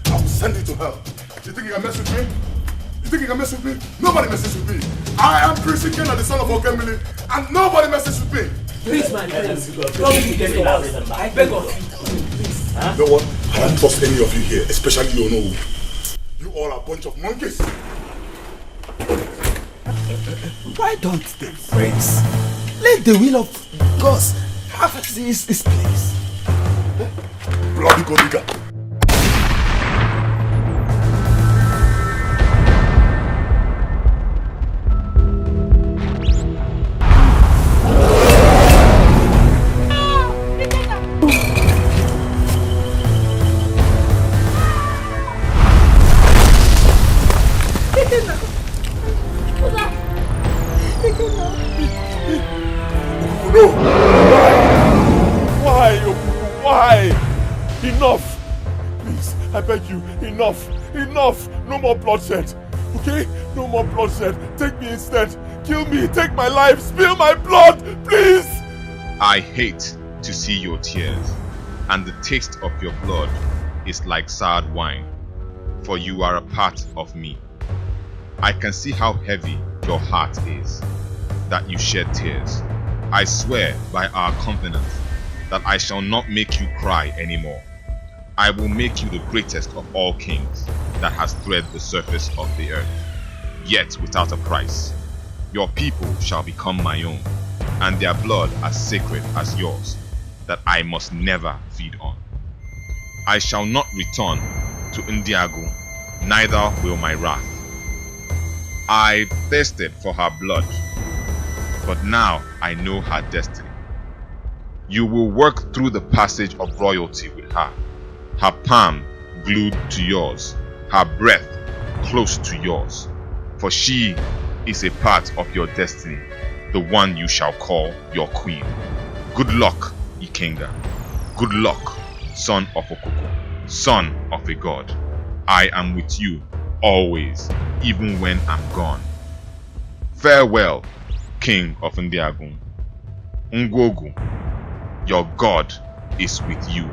I will send you to hell. You think you can mess with me? You think you can mess with me? Nobody messes with me. I am Prince Ikenna, the son of Okemili, and nobody messes with me. Please, my friends, I beg of you, please. You know what? I don't trust any of you here, especially you know. You all are a bunch of monkeys. Why don't the friends let the will of God have its place? Bloody Godiga. Enough! No more bloodshed. Okay? No more bloodshed. Take me instead. Kill me. Take my life. Spill my blood. Please! I hate to see your tears, and the taste of your blood is like soured wine, for you are a part of me. I can see how heavy your heart is, that you shed tears. I swear by our covenant that I shall not make you cry anymore. I will make you the greatest of all kings that has thread the surface of the earth, yet without a price. Your people shall become my own, and their blood as sacred as yours, that I must never feed on. I shall not return to Ndiago, neither will my wrath. I thirsted for her blood, but now I know her destiny. You will work through the passage of royalty with her, her palm glued to yours, her breath close to yours, for she is a part of your destiny, the one you shall call your queen. Good luck, Ikenga. Good luck, son of Okoko, son of a god. I am with you always, even when I'm gone. Farewell, king of Ndiagun. Ngwogu, your god is with you.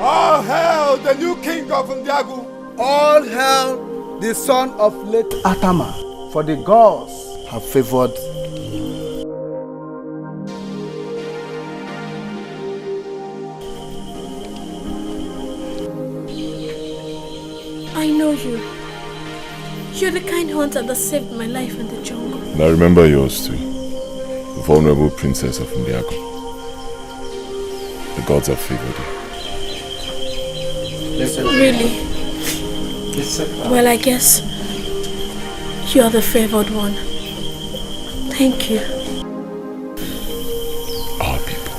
All hail the new king of Ndiagu. All hail the son of late Atama, for the gods have favored. I know you. You're the kind hunter that saved my life in the jungle. And I remember yours too, the vulnerable princess of Ndiago. The gods have favored you. Really? Well, I guess you're the favored one. Thank you. Our people.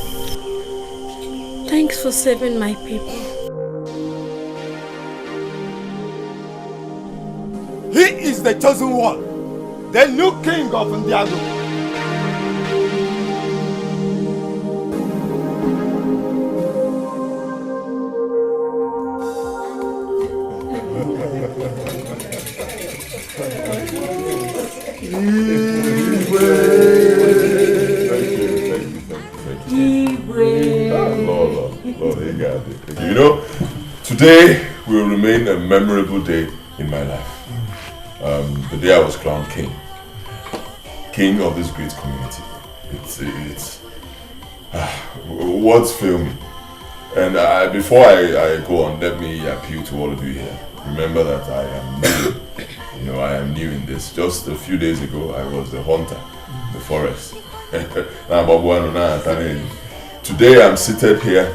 Thanks for saving my people. He is the chosen one, the new king of Ndiago. You know, today will remain a memorable day in my life. The day I was crowned king of this great community. It's words fail me. And before I go on, let me appeal to all of you here. Remember that I am new. You know, I am new in this. Just a few days ago, I was a hunter in the forest. Today I'm seated here,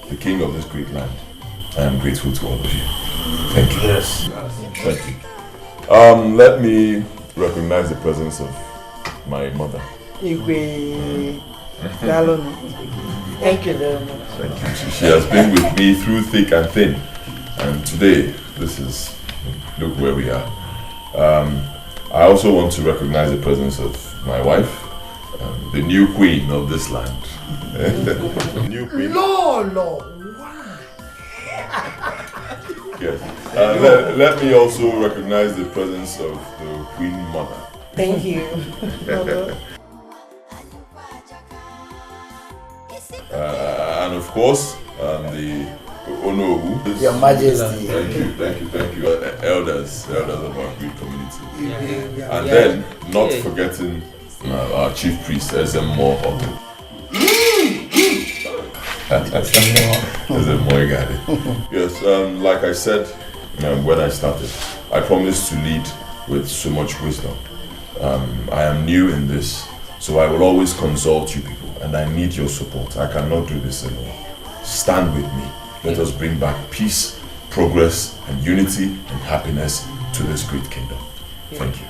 the king of this great land. I am grateful to all of you. Thank you. Yes. Thank you. Let me recognize the presence of my mother. Thank you very much. Thank you. She has been with me through thick and thin. And today, look where we are. I also want to recognize the presence of my wife, the new queen of this land. The new queen. No. Yes. Let me also recognize the presence of the Queen Mother. Thank you. And of course, the Onowu. Your Majesty. Thank you. Elders of our great community. And then, not forgetting our chief priest, Ezemo Oto. Yes, like I said when I started, I promised to lead with so much wisdom. I am new in this, so I will always consult you people, and I need your support. I cannot do this alone. Stand with me. Let us bring back peace, progress, and unity and happiness to this great kingdom. Thank you.